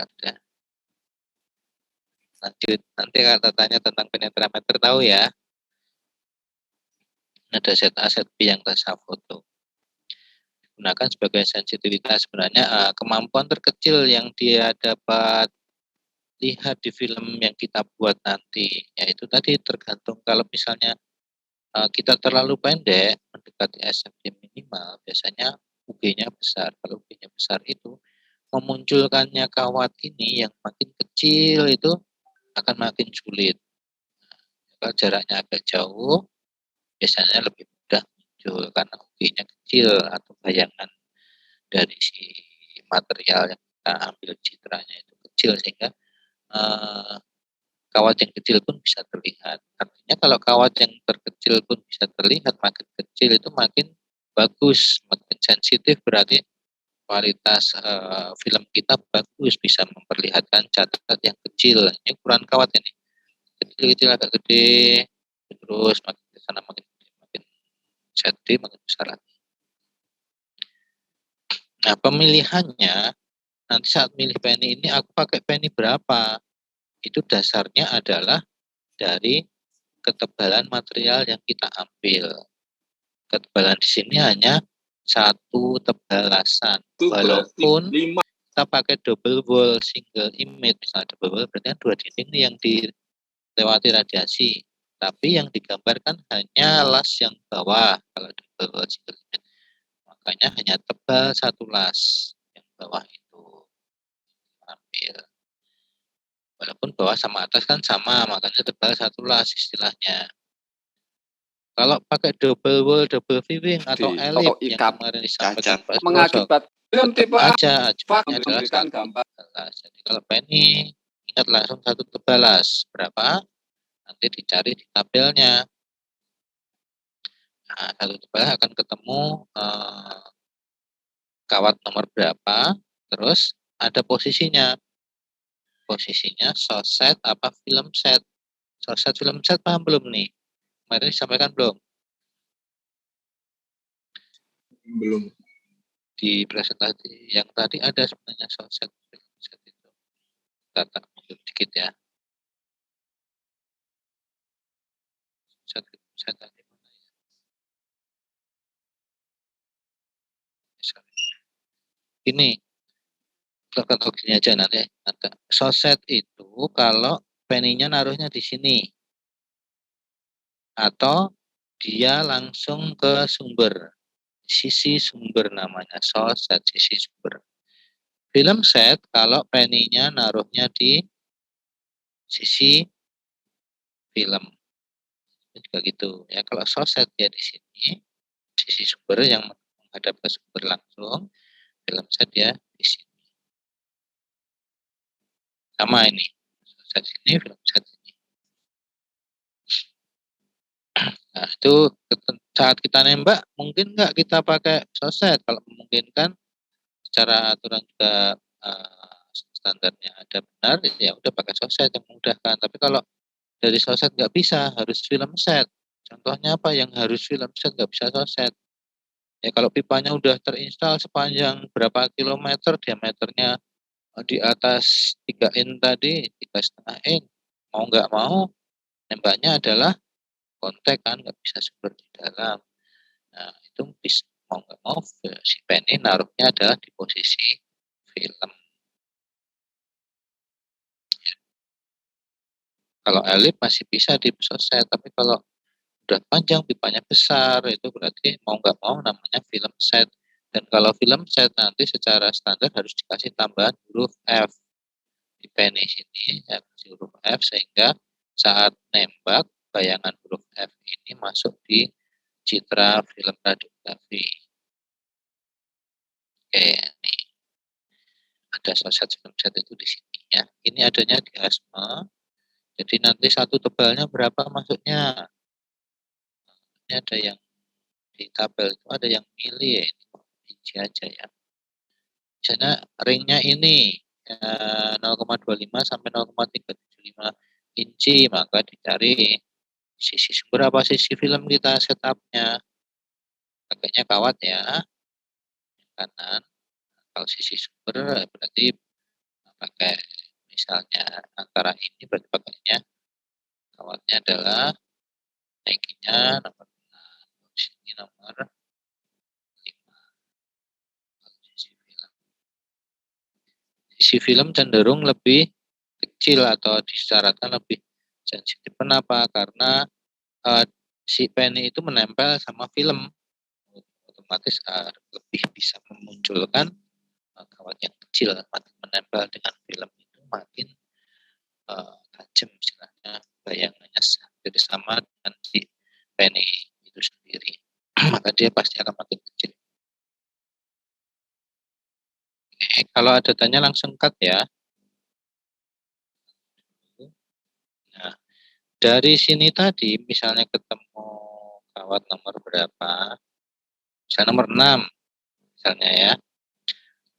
udah. Lanjut, nanti kalau tanya tentang penetrameter tahu ya. Ada set A, set B yang kita foto. Gunakan sebagai sensitivitas. Sebenarnya kemampuan terkecil yang dia dapat lihat di film yang kita buat nanti, yaitu tadi tergantung kalau misalnya kita terlalu pendek mendekati SFD minimal, biasanya UG-nya besar. Kalau UG-nya besar itu memunculkannya kawat ini yang makin kecil itu akan makin sulit. Kalau jaraknya agak jauh, biasanya lebih mudah muncul karena UG-nya kecil atau bayangan dari si material yang kita ambil citranya itu kecil sehingga kawat yang kecil pun bisa terlihat. Artinya kalau kawat yang terkecil pun bisa terlihat, makin kecil itu makin bagus, makin sensitif, berarti kualitas film kita bagus, bisa memperlihatkan catatan yang kecil. Ini ukuran kawat ini, kecil-kecil agak gede, terus makin ke sana makin gede, makin sedih, makin besar lagi. Nah, pemilihannya nanti saat milih penny ini aku pakai penny berapa? Itu dasarnya adalah dari ketebalan material yang kita ambil. Ketebalan di sini hanya satu tebalasan. Walaupun kita pakai double wall, single image, misalnya double wall berarti kan 2 dinding yang dilewati radiasi. Tapi yang digambarkan hanya las yang bawah kalau double wall single image. Makanya hanya tebal satu las yang bawah itu ambil. Walaupun bawah sama atas kan sama, makanya tebal satu las istilahnya. Kalau pakai double wall, double viewing atau elip yang kemarin disampaikan Pak mengakibat film tipe aja, acuannya adalah satu tebalas. Jadi kalau penny, ingat langsung satu tebalas. Berapa? Nanti dicari di tabelnya. Nah, satu tebalas akan ketemu kawat nomor berapa, terus ada posisinya. Posisinya source set apa film set. Source set film set paham belum nih? Kemarin disampaikan belum? Belum. Di presentasi yang tadi ada sebenarnya source set film set itu. Data sedikit ya. Set film set tadi mana ya? Ini atau gini aja nanti ada source set itu kalau penny-nya naruhnya di sini atau dia langsung ke sumber, sisi sumber namanya source set, sisi sumber. Film set kalau penny-nya naruhnya di sisi film juga gitu ya. Kalau source set ya di sini sisi sumber yang menghadap ke sumber langsung, film set ya di sini. Sama ini, set ini, film set ini. Nah, itu saat kita nembak, mungkin nggak kita pakai source set. Kalau memungkinkan, secara aturan juga standarnya ada benar, ya udah pakai source set yang memudahkan. Tapi kalau dari source set nggak bisa, harus film set. Contohnya apa yang harus film set, nggak bisa source set. Ya kalau pipanya udah terinstal sepanjang berapa kilometer, diameternya di atas 3 in tadi, 3,5 in, mau nggak mau nembaknya adalah kontak kan, nggak bisa sumber di dalam. Nah itu bisa mau nggak mau si penny naruhnya adalah di posisi film. Ya. Kalau elip masih bisa di set, tapi kalau udah panjang pipanya besar itu berarti mau nggak mau namanya film set. Dan kalau film set nanti secara standar harus dikasih tambahan huruf F di penny sini, ya, kasih huruf F sehingga saat nembak bayangan huruf F ini masuk di citra film radiografi. Oke, nih ada source film set itu di sini ya. Ini adanya di asma. Jadi nanti satu tebalnya berapa masuknya? Ini ada yang di tabel itu ada yang milih ya, ini inci aja ya. Misalnya ringnya ini 0,25 sampai 0,375 inci, maka dicari sisi sumber apa sisi film kita setupnya. Pakainya kawat ya, kanan. Kalau sisi sumber berarti pakai misalnya antara ini berarti pakainya kawatnya adalah Nike-nya nomor 6, sini nomor 5. Sisi film cenderung lebih kecil atau disyaratkan lebih sensitif. Kenapa? Karena si penny itu menempel sama film, otomatis lebih bisa memunculkan kawat yang kecil. Makin menempel dengan film itu makin tajam istilahnya, bayangannya hampir sama dengan si penny itu sendiri. Maka dia pasti akan makin kecil. Oke, kalau ada tanya langsung cut ya. Nah, dari sini tadi misalnya ketemu kawat nomor berapa, misalnya nomor 6 misalnya ya,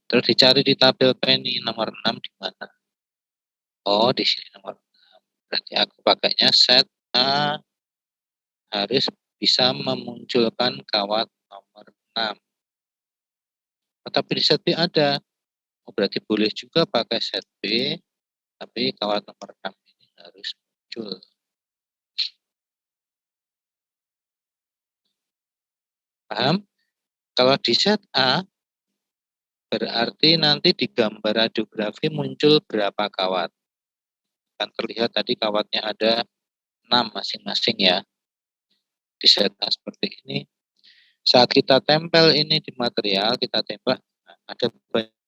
terus dicari di tabel penny nomor 6 di mana. Oh, di sini nomor 6. Berarti aku pakainya set A harus bisa memunculkan kawat nomor 6. Tapi di set B ada. Oh, berarti boleh juga pakai set B, tapi kawat nomor 6 ini harus muncul. Paham? Kalau di set A, berarti nanti di gambar radiografi muncul berapa kawat. Kan terlihat tadi kawatnya ada 6 masing-masing ya. Di set A seperti ini. Saat kita tempel ini di material, kita tembak, ada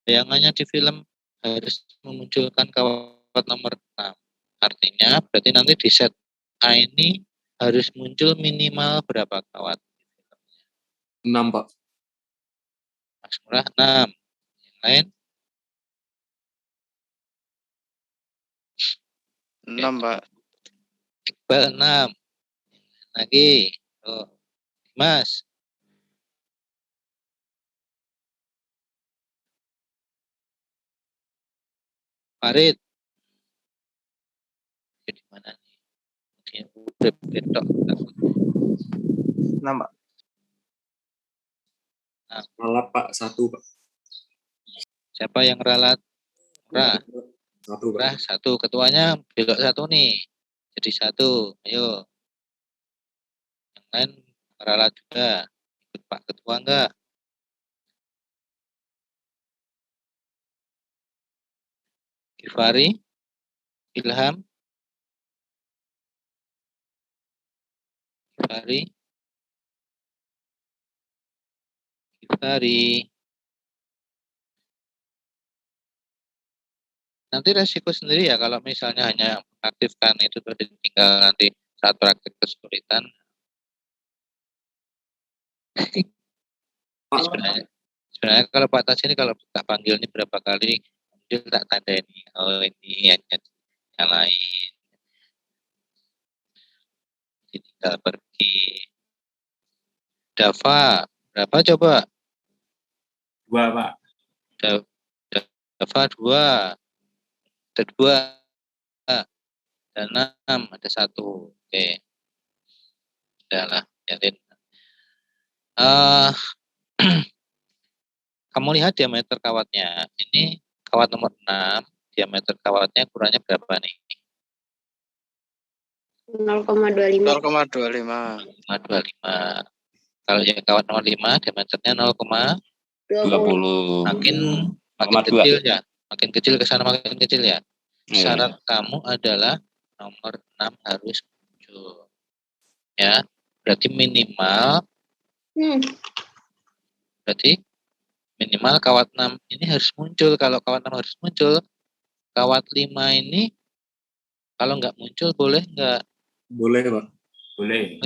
bayangannya di film harus memunculkan kawat nomor 6. Artinya berarti nanti di set A ini harus muncul minimal berapa kawat? 6, Pak. Mas Murah 6. Yang lain? 6, Pak. Iqbal 6. Lagi. Oh, Mas. Farid. Di mana nih? Dia udah betok. 6, Pak. Ralat, Pak. 1, Pak. Siapa yang ralat? Murah. 1, Pak. Murah 1. Ketuanya belok 1 nih. Jadi 1. Ayo. Yang lain ralat juga. Ikut Pak Ketua enggak? Gifari? Ilham? Gifari? Gifari? Nanti resiko sendiri ya kalau misalnya hanya mengaktifkan itu terus tinggal nanti saat praktik kesulitan. Ini sebenarnya kalau Pak Tas ini kalau tak panggil ini berapa kali muncul tak tanda ini. Oh ini hanya yang lain. Jadi tinggal pergi. Dava berapa coba? 2, Pak. Dava 2. Ada 2. Dan 6 ada 1. Oke. Udahlah, jadi kamu lihat diameter kawatnya. Ini kawat nomor 6, diameter kawatnya ukurannya berapa nih? 0,25. 0,25. Kalau yang kawat nomor 5, diameternya 20. makin kecil ya. Makin kecil ke sana makin kecil ya. Syarat kamu adalah nomor 6 harus muncul. Ya, berarti minimal kawat 6 ini harus muncul. Kalau kawat 6 harus muncul, kawat 5 ini kalau nggak muncul boleh nggak? Boleh, Pak. Boleh.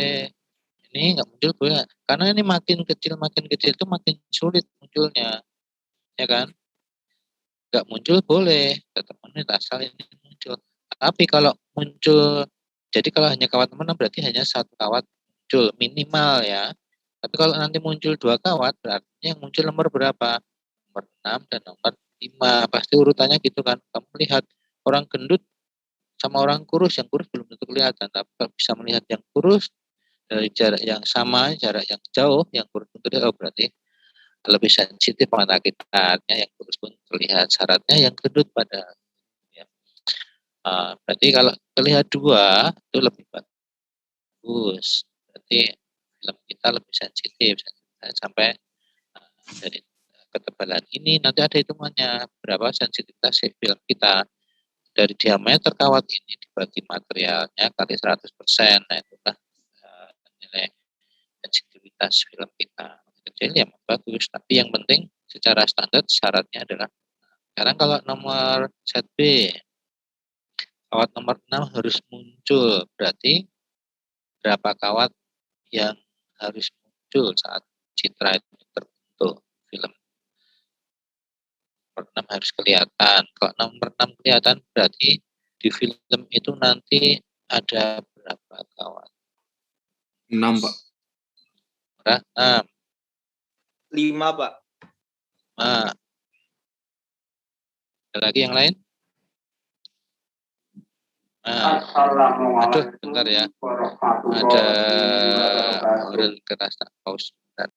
Ini nggak muncul boleh. Karena ini makin kecil itu makin sulit munculnya. Ya kan? Nggak muncul boleh. Tetap menit asal ini muncul. Tapi kalau muncul, jadi kalau hanya kawat 6 berarti hanya 1 kawat muncul minimal ya. Tapi kalau nanti muncul 2 kawat berarti yang muncul nomor berapa? Nomor 6 dan nomor 5. Pasti urutannya gitu kan. Kamu lihat orang gendut sama orang kurus, yang kurus belum tentu kelihatan. Tapi kalau bisa melihat yang kurus dari jarak yang sama, jarak yang jauh, yang kurus tentu berarti lebih sensitif mata kita. Yang kurus pun terlihat. Syaratnya yang gendut pada Berarti kalau terlihat 2 itu lebih bagus. Berarti film kita lebih sensitif sampai dari ketebalan ini nanti ada hitungannya berapa sensitivitas film kita dari diameter kawat ini dibagi materialnya kali 100%. Nah itulah nilai sensitivitas film kita. Kecil ya bagus, tapi yang penting secara standar syaratnya adalah sekarang kalau nomor set B kawat nomor 6 harus muncul, berarti berapa kawat yang harus muncul saat citra itu terbentuk film. Nomor 6 harus kelihatan. Kalau nomor 6 kelihatan berarti di film itu nanti ada berapa kawat? 6, Pak. Berapa? 6. 5, Pak. Nah, ada lagi yang lain? Nah, aduh, bentar ya. Ada orang keras tak pause. Bentar.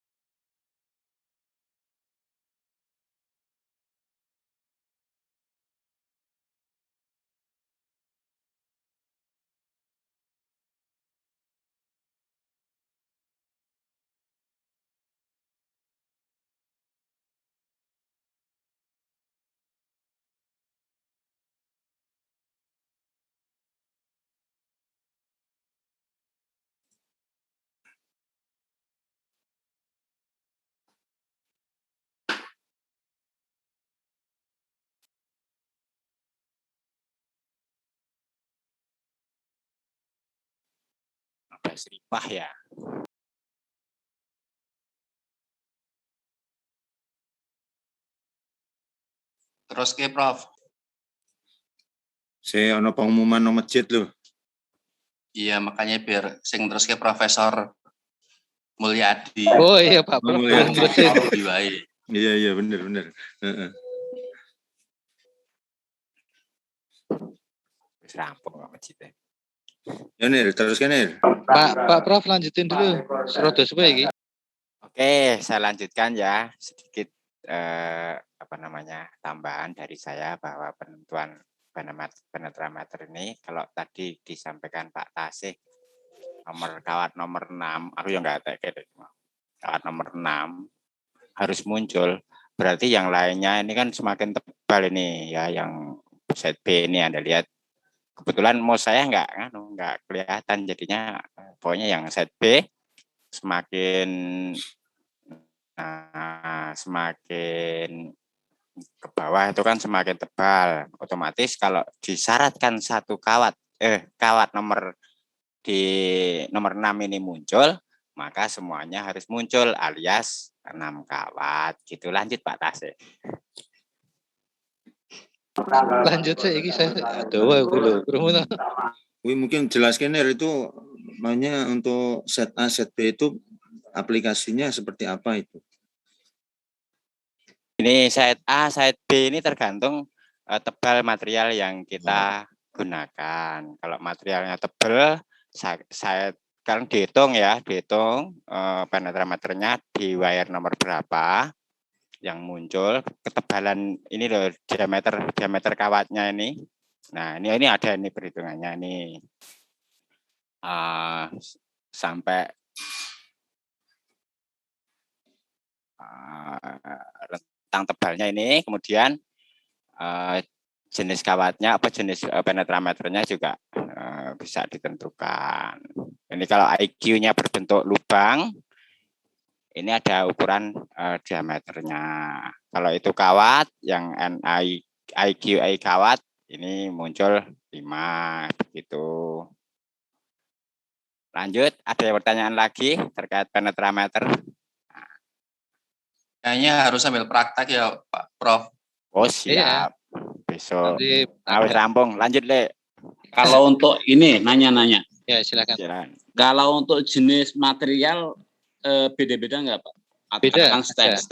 Seripah ya. Terus ke Prof. Saya ono pengumuman no masjid loh. Iya, makanya biar sing terus ke Profesor Mulyadi. Oh iya Pak, Oh, belum Mulyadi. terusin. Iya benar. Wis rampung kok masjidnya. Ya Nir, teruskan Nir. Pak Prof lanjutin dulu. Serodo supaya iki. Oke, saya lanjutkan ya sedikit tambahan dari saya bahwa penentuan penetrameter ini kalau tadi disampaikan Pak Tasih kawat nomor 6, aku yang enggak tahu kawat nomor 6 harus muncul, berarti yang lainnya ini kan semakin tebal ini ya, yang set B ini Anda lihat. Kebetulan mau saya enggak kelihatan, jadinya pokoknya yang set B semakin ke bawah itu kan semakin tebal. Otomatis kalau disyaratkan satu kawat nomor di nomor 6 ini muncul, maka semuanya harus muncul alias 6 kawat. Gitu. Lanjut Pak Tasih. Lanjut saya iki saya dawa aku lho. Wih, mungkin jelaskan Nir itu namanya untuk set A, set B itu aplikasinya seperti apa itu? Ini set A, set B ini tergantung tebal material yang kita gunakan. Kalau materialnya tebal, sekarang dihitung penetrameternya di wire nomor berapa yang muncul, ketebalan ini loh, diameter kawatnya ini. Nah, ini ada ini perhitungannya nih. Sampai rentang tebalnya ini, kemudian jenis kawatnya jenis penetrameternya juga bisa ditentukan. Ini kalau IQ-nya berbentuk lubang, ini ada ukuran diameternya. Kalau itu kawat yang IQI kawat ini muncul 5 begitu. Lanjut, ada pertanyaan lagi terkait penetrameter? Kayaknya harus sambil praktek ya Pak Prof. Oh siap. Besok. Harus rampung. Lanjut Le. Kalau untuk ini nanya-nanya. Ya silakan. Kalau untuk jenis material beda-beda nggak Pak? Beda. Kan stainless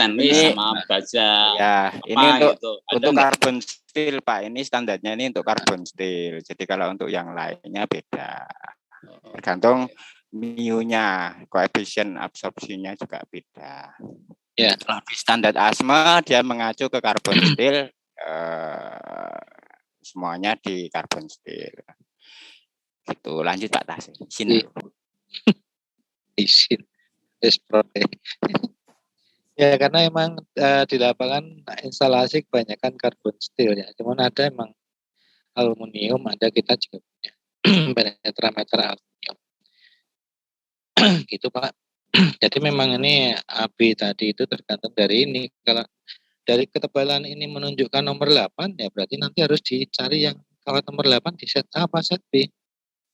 sama baja. Ya, ini untuk gitu. Untuk carbon steel Pak. Ini standarnya ini untuk carbon steel. Jadi kalau untuk yang lainnya beda. Tergantung mu-nya, koefisien absorpsinya juga beda. Ya. Di standar ASME dia mengacu ke carbon steel semuanya di carbon steel. Gitu. Lanjut Pak Tasih. Izin. Izin. Ya karena emang di lapangan instalasi kebanyakan carbon steel ya. Cuman ada emang aluminium, ada kita juga punya penetrameter aluminium. Gitu Pak. Jadi memang ini AB tadi itu tergantung dari ini. Kalau dari ketebalan ini menunjukkan nomor 8, ya berarti nanti harus dicari yang kawat nomor 8 di set A apa set B.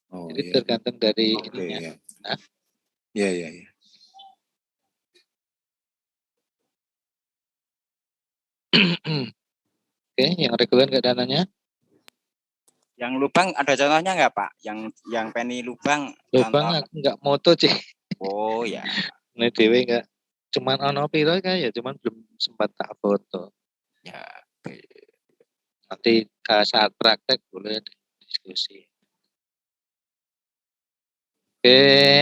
Oh, Jadi iya. tergantung dari Oke, ininya. ya. Nah. Iya. Oke, yang reguler nggak dananya? Yang lubang ada contohnya nggak Pak? Yang penny lubang. Lubang contoh. aku nggak moto sih. Oh ya. Ini dewe nggak. Cuman ono piro kan ya, cuman belum sempat tak foto. Ya. Nanti saat praktek boleh diskusi. Oke,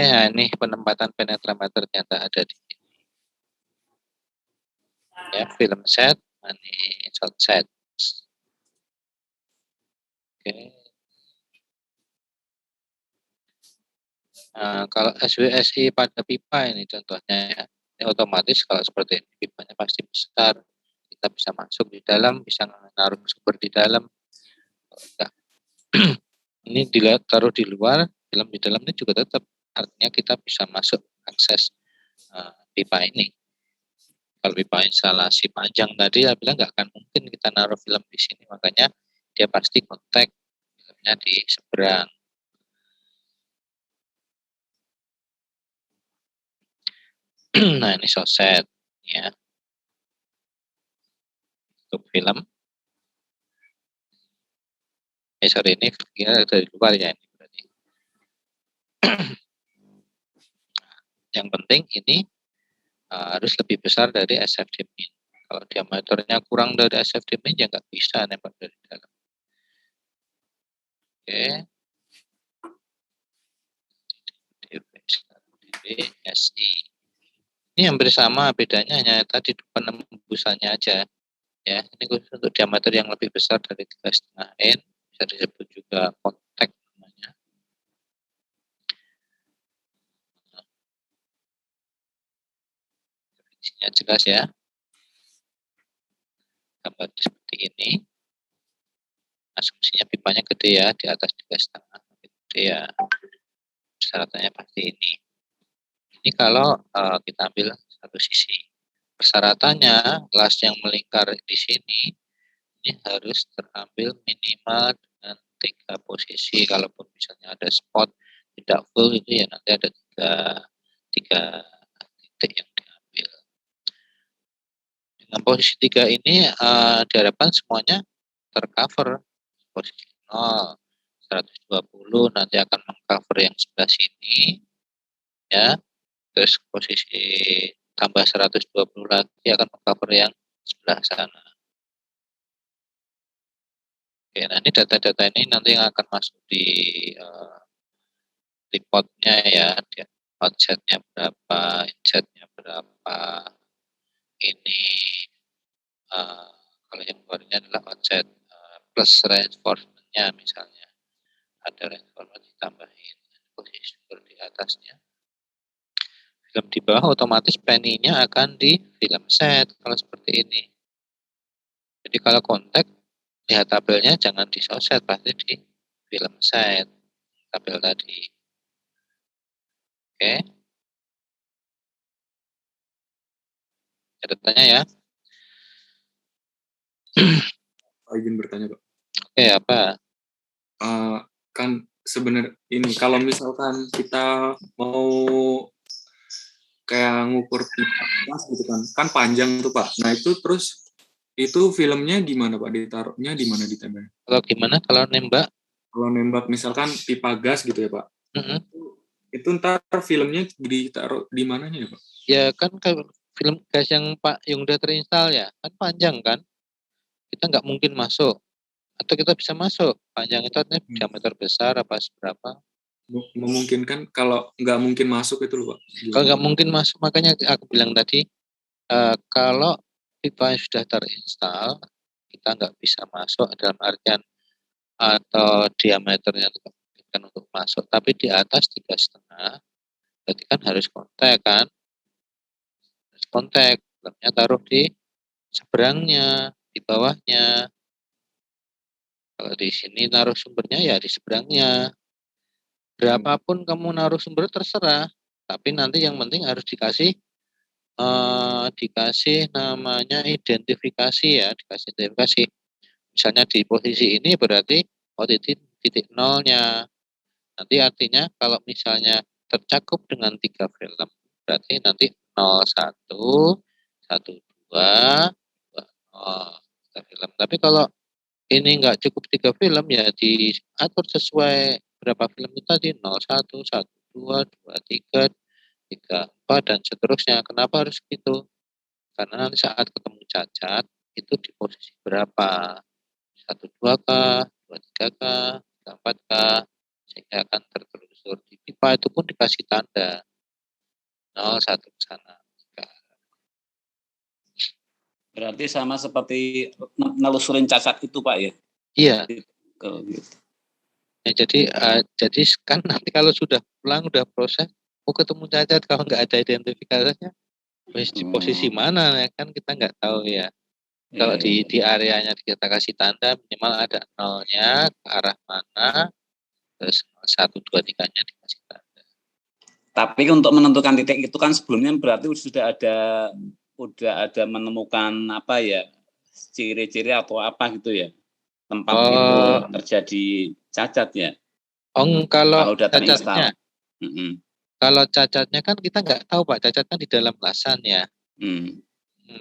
nah ini penempatan penetrameter ternyata ada di sini. Ya, film set, ini shot set. Oke. Nah, kalau SWSI pada pipa ini contohnya ya, ini otomatis kalau seperti ini pipanya pasti besar, kita bisa masuk di dalam, bisa menaruh sumber di dalam. Ini taruh di luar, film di dalam ini juga tetap, artinya kita bisa masuk akses pipa ini. Kalau pipa instalasi panjang tadi, saya bilang nggak akan mungkin kita naruh film di sini, makanya dia pasti kontak filmnya di seberang. Nah ini soset ya, untuk film. Sorry ini dari luar ya ini berarti. Yang penting ini harus lebih besar dari SFD min. Kalau diameternya kurang dari SFD min ya nggak bisa nembak dari dalam. Oke. DBSI. Ini hampir sama, bedanya hanya tadi penembusannya aja. Ya, ini khusus untuk diameter yang lebih besar dari 3,5 N, bisa disebut juga kontak namanya. Definisinya jelas ya. Gambar seperti ini. Asumsinya pipanya gede ya, di atas 3,5 gede ya. Persyaratannya pasti ini. Ini kalau kita ambil satu sisi. Persyaratannya las yang melingkar di sini ini harus terambil minimal dengan 3 posisi. Kalaupun misalnya ada spot tidak full itu ya nanti ada tiga titik yang diambil. Dengan posisi 3 ini diharapkan semuanya tercover. Posisi 0, 120 nanti akan mengcover yang sebelah sini ya. Terus posisi tambah 120 lagi akan mengcover yang sebelah sana. Oke, nah ini data-data ini nanti yang akan masuk di reportnya ya, outsetnya berapa, insetnya berapa. Ini kalau yang luarnya adalah outset plus reinforcement-nya misalnya. Ada reinforcement ditambahin posisi sumber di atasnya. Film di bawah otomatis penny-nya akan di film set kalau seperti ini. Jadi kalau kontak lihat tabelnya jangan di soset, pasti di film set tabel tadi. Oke. Ada tanya ya? Izin bertanya Pak. Oke, apa? Kan sebenarnya ini kalau misalkan kita mau kayak ngukur pipa gas gitu kan panjang tuh Pak. Nah itu terus itu filmnya gimana Pak? Ditaruhnya di mana ditempel? Kalau gimana kalau nembak? Kalau nembak misalkan pipa gas gitu ya Pak. Itu ntar filmnya ditaruh di mananya ya Pak? Ya kan kalau film gas yang Pak yang udah terinstall ya kan panjang kan, kita nggak mungkin masuk. Atau kita bisa masuk, panjang itu artinya diameter besar apa seberapa? Memungkinkan kalau nggak mungkin masuk itu loh Pak. Kalau nggak mungkin masuk, makanya aku bilang tadi, kalau pipa yang sudah terinstall, kita nggak bisa masuk dalam artian atau diameternya tidak memungkinkan untuk masuk, tapi di atas 3,5, berarti kan harus kontak kan, harus kontak, filmnya taruh di seberangnya, di bawahnya. Kalau di sini naruh sumbernya ya di seberangnya. Berapapun kamu naruh sumber terserah, tapi nanti yang penting harus dikasih namanya identifikasi ya, dikasih identifikasi. Misalnya di posisi ini berarti titik nolnya. Nanti artinya kalau misalnya tercakup dengan 3 film, berarti nanti 01, 12, 3 film. Tapi kalau ini enggak cukup 3 film ya diatur sesuai berapa film itu tadi, 01, 12, 23, 34 dan seterusnya. Kenapa harus gitu? Karena nanti saat ketemu cacat itu di posisi berapa? 12K, 23K, 34K, sehingga akan tertelusur. Di pipa itu pun dikasih tanda 01 ke sana. Berarti sama seperti nelusurin cacat itu Pak ya? Iya. Gitu. Ya, jadi kan nanti kalau sudah pulang, udah proses, ketemu cacat, kalau nggak ada identifikasinya, di posisi mana ya kan kita nggak tahu ya. Kalau di areanya kita kasih tanda minimal ada nolnya ke arah mana, terus 1, 2, 3-nya dikasih tanda. Tapi untuk menentukan titik itu kan sebelumnya berarti sudah ada menemukan apa ya, ciri-ciri atau apa gitu ya, tempat itu terjadi cacat ya. Kalau data cacatnya, kalau cacatnya kan kita nggak tahu Pak, cacatnya di dalam lasan ya.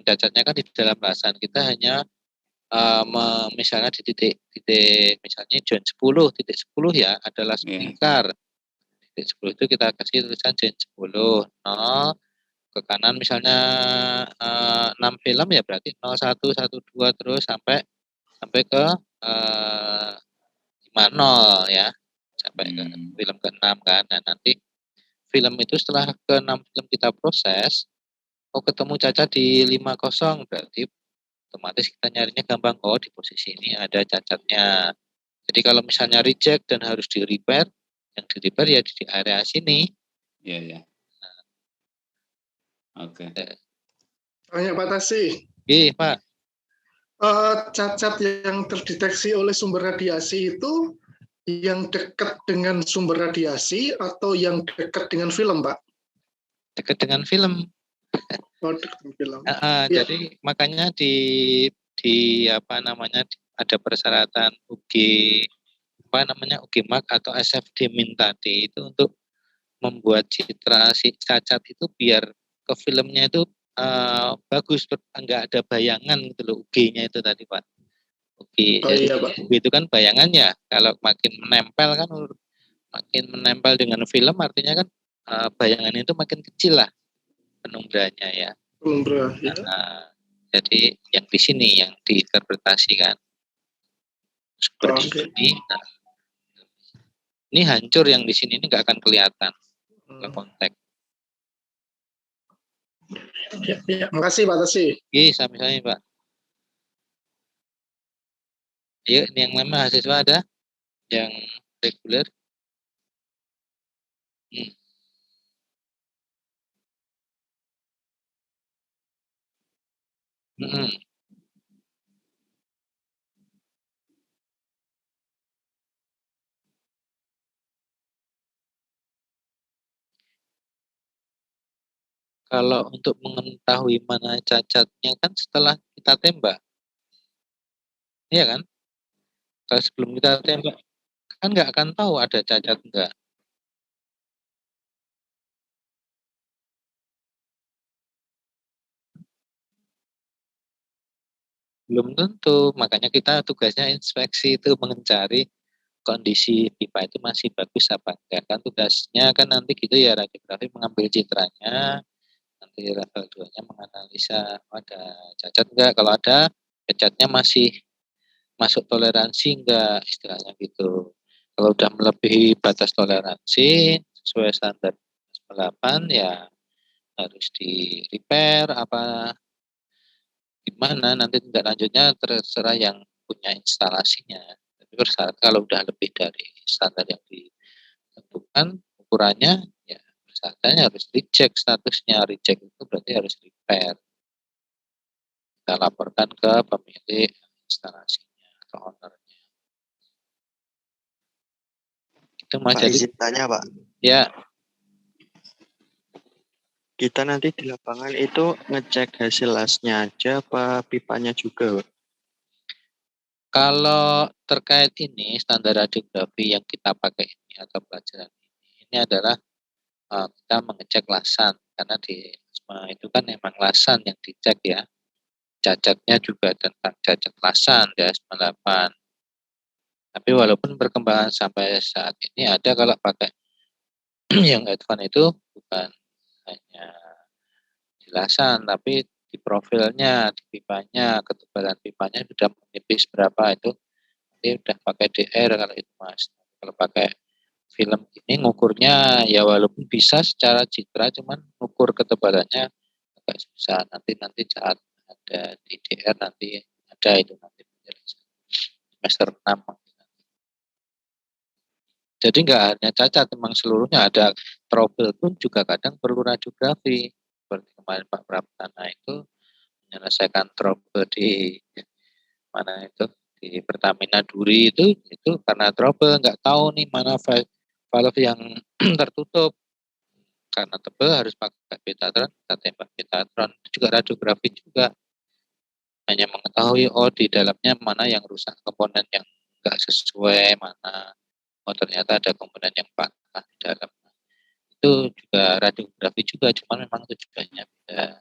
Cacatnya kan di dalam lasan, kita hanya misalnya di titik misalnya John 10, titik 10 ya adalah lingkar. Titik 10 itu kita kasih tulisan John 10, 0 ke kanan misalnya 6 film ya berarti 01, 12 terus sampai ke 50 ya. Sampai ke film ke-6 kan. Nah, nanti film itu setelah ke-6 film kita proses, ketemu cacat di 50 berarti otomatis kita nyarinya gampang, di posisi ini ada cacatnya. Jadi kalau misalnya reject dan harus di repair, yang di repair ya di area sini. Iya. Oke. Tanya Pak Tasih. Iya Pak. Cacat yang terdeteksi oleh sumber radiasi itu yang dekat dengan sumber radiasi atau yang dekat dengan film, Pak? Dekat dengan film. Dekat dengan film. Jadi makanya di apa namanya ada persyaratan UGMAG atau SFD min tadi itu untuk membuat citra si cacat itu biar ke filmnya itu bagus, enggak ada bayangan gitu loh, UG-nya itu tadi Pak. Jadi Pak. itu kan bayangannya kalau makin menempel dengan film artinya kan bayangan itu makin kecil lah penumbranya ya. Penumbra ya. Jadi yang di sini yang diinterpretasikan seperti ini. Nah, ini hancur yang di sini ini nggak akan kelihatan ke konteks. Ya, makasih Pak Tasih. Iya, sama-sama Pak. Ayo, ini yang mana mahasiswa ada? Yang reguler? Kalau untuk mengetahui mana cacatnya kan setelah kita tembak. Iya kan? Kalau sebelum kita tembak kan nggak akan tahu ada cacat enggak. Belum tentu, makanya kita tugasnya inspeksi itu mencari kondisi pipa itu masih bagus apa enggak. Kan tugasnya kan nanti gitu ya, radiografi mengambil citranya, nanti level 2-nya menganalisa ada cacat enggak. Kalau ada, cacatnya masih masuk toleransi enggak, istilahnya gitu. Kalau udah melebihi batas toleransi sesuai standar 8 ya harus di repair apa gimana, nanti tindak lanjutnya terserah yang punya instalasinya. Tapi Bersyarat kalau udah lebih dari standar yang ditentukan ukurannya, ya persyaratnya harus reject statusnya. Reject itu berarti harus repair. Kita laporkan ke pemilik instalasinya atau ownernya. Itu Mas. Pak Jadi izin tanya Pak, ya, kita nanti di lapangan itu ngecek hasil lasnya aja apa pipanya juga Pak? kalau terkait ini standar radiografi yang kita pakai ini atau pelajaran ini adalah kita mengecek lasan, karena di ASMA itu kan memang lasan yang dicek ya. Cacatnya juga tentang cacat lasan di ASMA 8. Tapi walaupun perkembangan sampai saat ini ada kalau pakai yang advance itu bukan hanya di lasan, tapi di profilnya, di pipanya, ketebalan pipanya sudah menipis berapa itu. Nanti udah pakai DR kalau itu Mas. Kalau pakai film ini ngukurnya ya walaupun bisa secara citra, cuman ngukur ketebalannya agak susah. Nanti saat ada di DR nanti ada itu nanti penjelasan semester 6. Jadi nggak hanya cacat, memang seluruhnya ada trouble pun juga kadang perlu radiografi. Seperti kemarin Pak Praptana itu menyelesaikan trouble di mana itu di Pertamina Duri itu karena trouble nggak tahu nih mana valve yang tertutup, karena tebel harus pakai betatron, kita tembak betatron. Itu juga radiografi juga, hanya mengetahui di dalamnya mana yang rusak, komponen yang nggak sesuai mana, ternyata ada komponen yang patah di dalam. Itu juga radiografi juga, cuma memang tujuannya beda.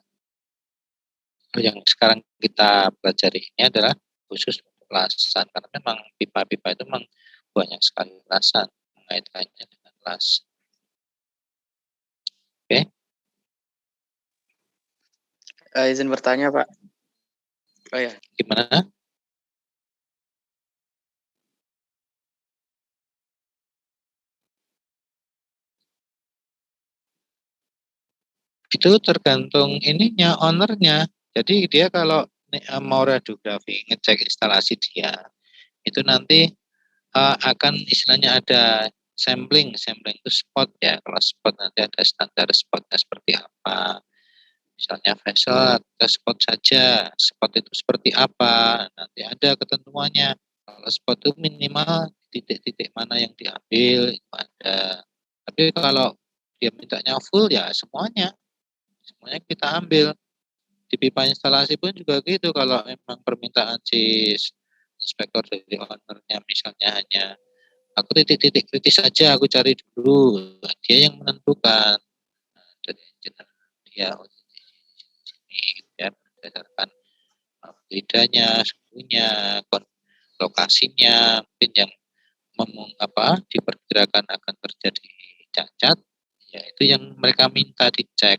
Yang sekarang kita pelajari ini adalah khusus untuk lasan, karena memang pipa-pipa itu memang banyak sekali lasan, mengaitkannya dengan las. Oke. Izin bertanya Pak. Oh ya. Gimana? Itu tergantung ininya, ownernya. Jadi dia kalau mau radiografi, ngecek instalasi dia, itu nanti akan istilahnya ada sampling itu spot ya. Kalau spot nanti ada standar spotnya seperti apa. Misalnya vessel, kita spot saja. Spot itu seperti apa, nanti ada ketentuannya. Kalau spot itu minimal titik-titik mana yang diambil, itu ada. Tapi kalau dia mintanya full ya semuanya kita ambil. Di pipa instalasi pun juga gitu, kalau memang permintaan si inspektor dari ownernya misalnya hanya aku titik-titik kritis saja aku cari dulu, dia yang menentukan. Jadi engineer dia gitu ya, berdasarkan bedanya, suhunya, lokasinya, mungkin yang diperkirakan akan terjadi cacat, ya itu yang mereka minta dicek.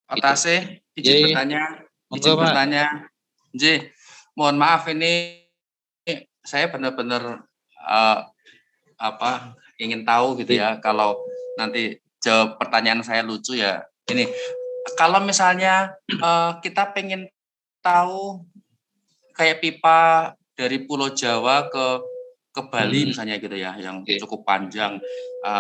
Pak Tasih, izin bertanya. Mohon maaf ini saya benar-benar ingin tahu gitu ya. Kalau nanti jawab pertanyaan saya lucu ya. Ini kalau misalnya kita pengen tahu kayak pipa dari Pulau Jawa ke Bali misalnya gitu ya, yang cukup panjang,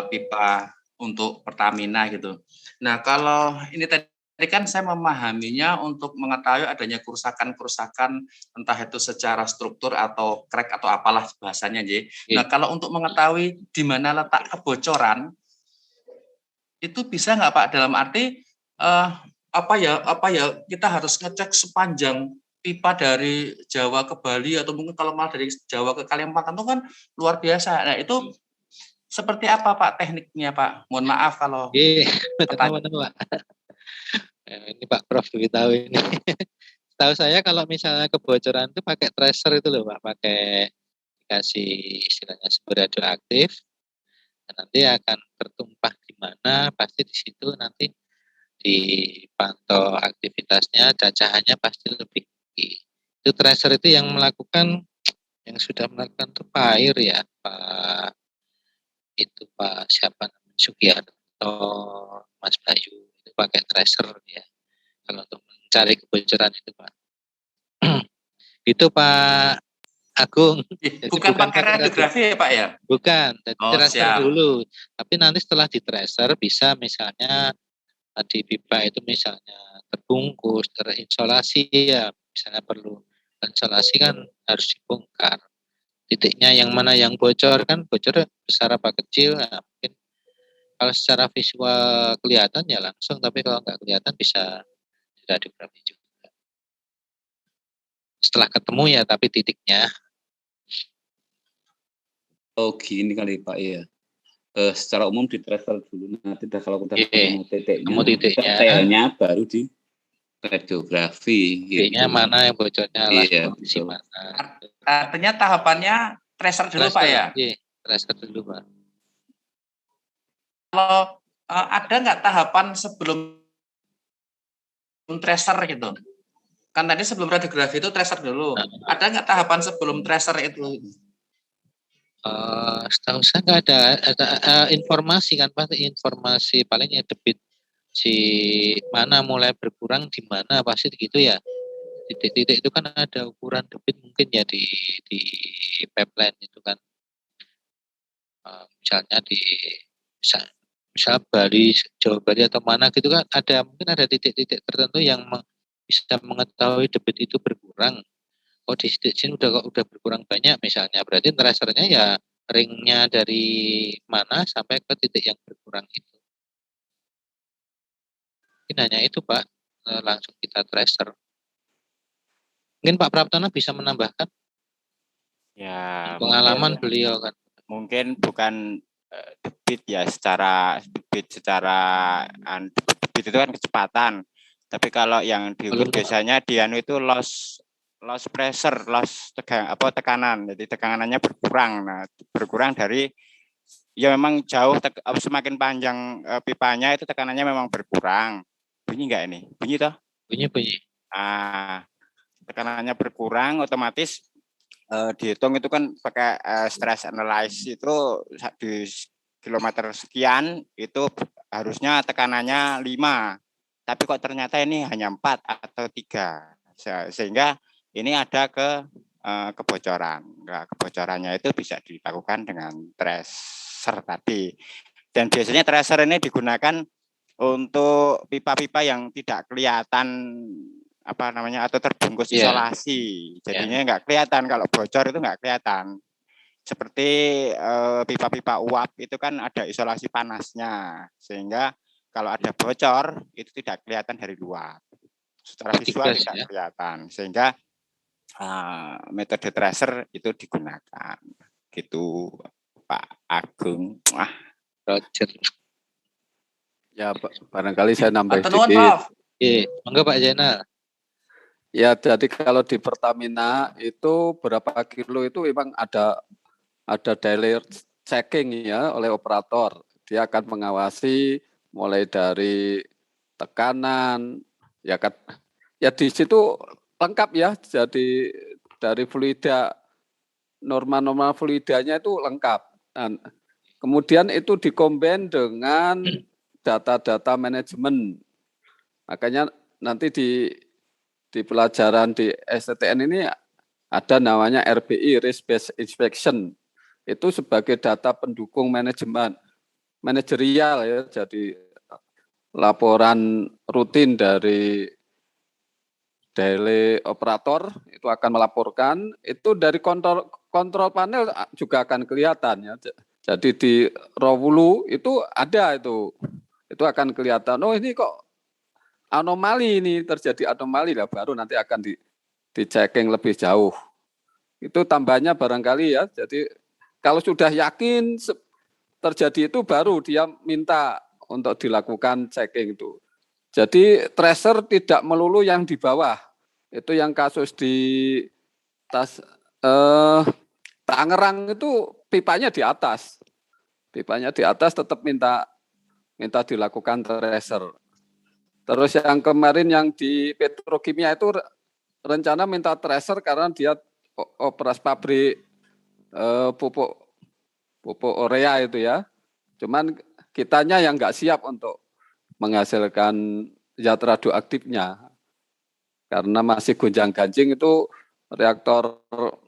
pipa untuk Pertamina gitu. Nah kalau ini tadi kan saya memahaminya untuk mengetahui adanya kerusakan-kerusakan entah itu secara struktur atau crack atau apalah bahasanya, J. Nah, kalau untuk mengetahui di mana letak kebocoran itu bisa nggak Pak, dalam arti apa ya kita harus ngecek sepanjang pipa dari Jawa ke Bali atau mungkin kalau malah dari Jawa ke Kalimantan itu kan luar biasa. Nah, itu seperti apa Pak tekniknya Pak? Mohon maaf kalau Pak. Ini Pak Prof lebih tahu ini. Tahu saya kalau misalnya kebocoran itu pakai tracer itu loh Pak, pakai dikasih istilahnya sumber radioaktif, dan nanti akan tertumpah di mana, pasti di situ nanti dipantau aktivitasnya, cacahannya pasti lebih tinggi. Itu tracer itu yang sudah melakukan itu Pak Air ya, Pak siapa namanya Sugiarto, Mas Bayu. Pakai tracer ya kalau untuk mencari kebocoran itu Pak. Itu Pak Agung. Jadi Bukan pakai pakai radiografi ya Pak ya? Bukan, jadi Oh, tracer siap. dulu. Tapi nanti setelah di tracer bisa misalnya di pipa itu misalnya terbungkus, terinsolasi ya, misalnya perlu insolasi kan harus dibongkar. Titiknya yang mana yang bocor kan bocor besar apa kecil, nah, mungkin kalau secara visual kelihatan ya langsung, tapi kalau nggak kelihatan bisa radiografi juga. Setelah ketemu ya tapi titiknya. Oh gini kali Pak ya. Secara umum di tracer dulu, nanti kalau kita ketemu titiknya, detailnya baru di radiografi. Titiknya gitu. mana yang bocornya, Iya, kondisi mana. Artinya tahapannya tracer dulu Pak ya? Iya, tracer dulu Pak. Kalau ada nggak tahapan sebelum tracer gitu? Kan tadi sebelum radiografi itu tracer dulu. Ada nggak tahapan sebelum tracer itu? Setahu saya nggak ada informasi kan, pasti informasi palingnya debit si mana mulai berkurang di mana pasti gitu ya. Titik-titik itu kan ada ukuran debit mungkin ya di pipeline itu kan. Misalnya di misal Bali, Jawa Bali atau mana gitu kan ada mungkin ada titik-titik tertentu yang bisa mengetahui debit itu berkurang. Oh di sini udah berkurang banyak misalnya, berarti tracernya ya ringnya dari mana sampai ke titik yang berkurang itu. Mungkin hanya itu Pak, langsung kita tracer. Mungkin Pak Praptono bisa menambahkan? Ya, pengalaman beliau kan. Mungkin bukan debit ya debit itu kan kecepatan. Tapi kalau yang diukur biasanya dianu itu loss pressure, tekanan. Jadi tekanannya berkurang. Nah, berkurang dari ya memang jauh semakin panjang pipanya itu tekanannya memang berkurang. Bunyi enggak ini? Bunyi toh? Bunyi. Tekanannya berkurang otomatis dihitung itu kan pakai stress analysis itu di kilometer sekian itu harusnya tekanannya 5. Tapi kok ternyata ini hanya 4 atau 3. Sehingga ini ada kebocoran. Nah, kebocorannya itu bisa dilakukan dengan tracer tadi. Dan biasanya tracer ini digunakan untuk pipa-pipa yang tidak kelihatan atau terbungkus isolasi. Jadinya nggak kelihatan, kalau bocor itu nggak kelihatan. Seperti pipa-pipa uap itu kan ada isolasi panasnya. Sehingga kalau ada bocor itu tidak kelihatan dari luar. Secara visual tidak kelihatan. Sehingga metode tracer itu digunakan. Gitu Pak Agung. Roger. Ya, barangkali saya nambah sedikit. Monggo Pak Zainal. Ya, jadi kalau di Pertamina itu berapa kilo itu memang ada daily checking ya oleh operator. Dia akan mengawasi mulai dari tekanan, ya di situ lengkap ya. Jadi dari fluida, norma-norma fluidanya itu lengkap. Dan kemudian itu dikombin dengan data-data manajemen. Makanya nanti di pelajaran di STTN ini ada namanya RBI, Risk Based Inspection. Itu sebagai data pendukung manajerial ya. Jadi laporan rutin dari daily operator itu akan melaporkan, itu dari kontrol panel juga akan kelihatan ya. Jadi di Rawulu itu ada itu akan kelihatan. Oh ini kok anomali, ini terjadi anomali lah, baru nanti akan di-checking lebih jauh. Itu tambahnya barangkali ya. Jadi kalau sudah yakin terjadi itu baru dia minta untuk dilakukan checking itu. Jadi tracer tidak melulu yang di bawah. Itu yang kasus di Tangerang itu pipanya di atas. Pipanya di atas tetap minta dilakukan tracer. Terus yang kemarin yang di petrokimia itu rencana minta tracer karena dia operasi pabrik pupuk urea itu ya. Cuman kitanya yang nggak siap untuk menghasilkan zat radioaktifnya. Karena masih gonjang-ganjing itu reaktor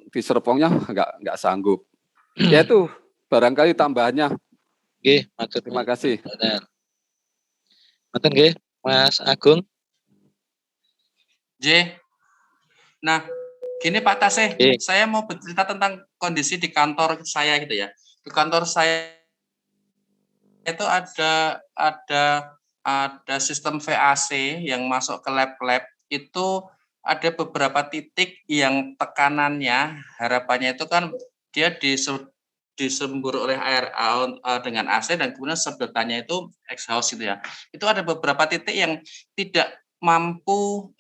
di Serpongnya nggak sanggup. Ya itu barangkali tambahannya. Nggih, matur Terima kasih. Matur nggih, Mas Agung. J. Nah, gini Pak Taseh, saya mau bercerita tentang kondisi di kantor saya gitu ya. Di kantor saya itu ada sistem VAC yang masuk ke lab-lab, itu ada beberapa titik yang tekanannya harapannya itu kan dia disembur oleh air dengan AC dan kemudian sedotannya itu exhaust gitu ya. Itu ada beberapa titik yang tidak mampu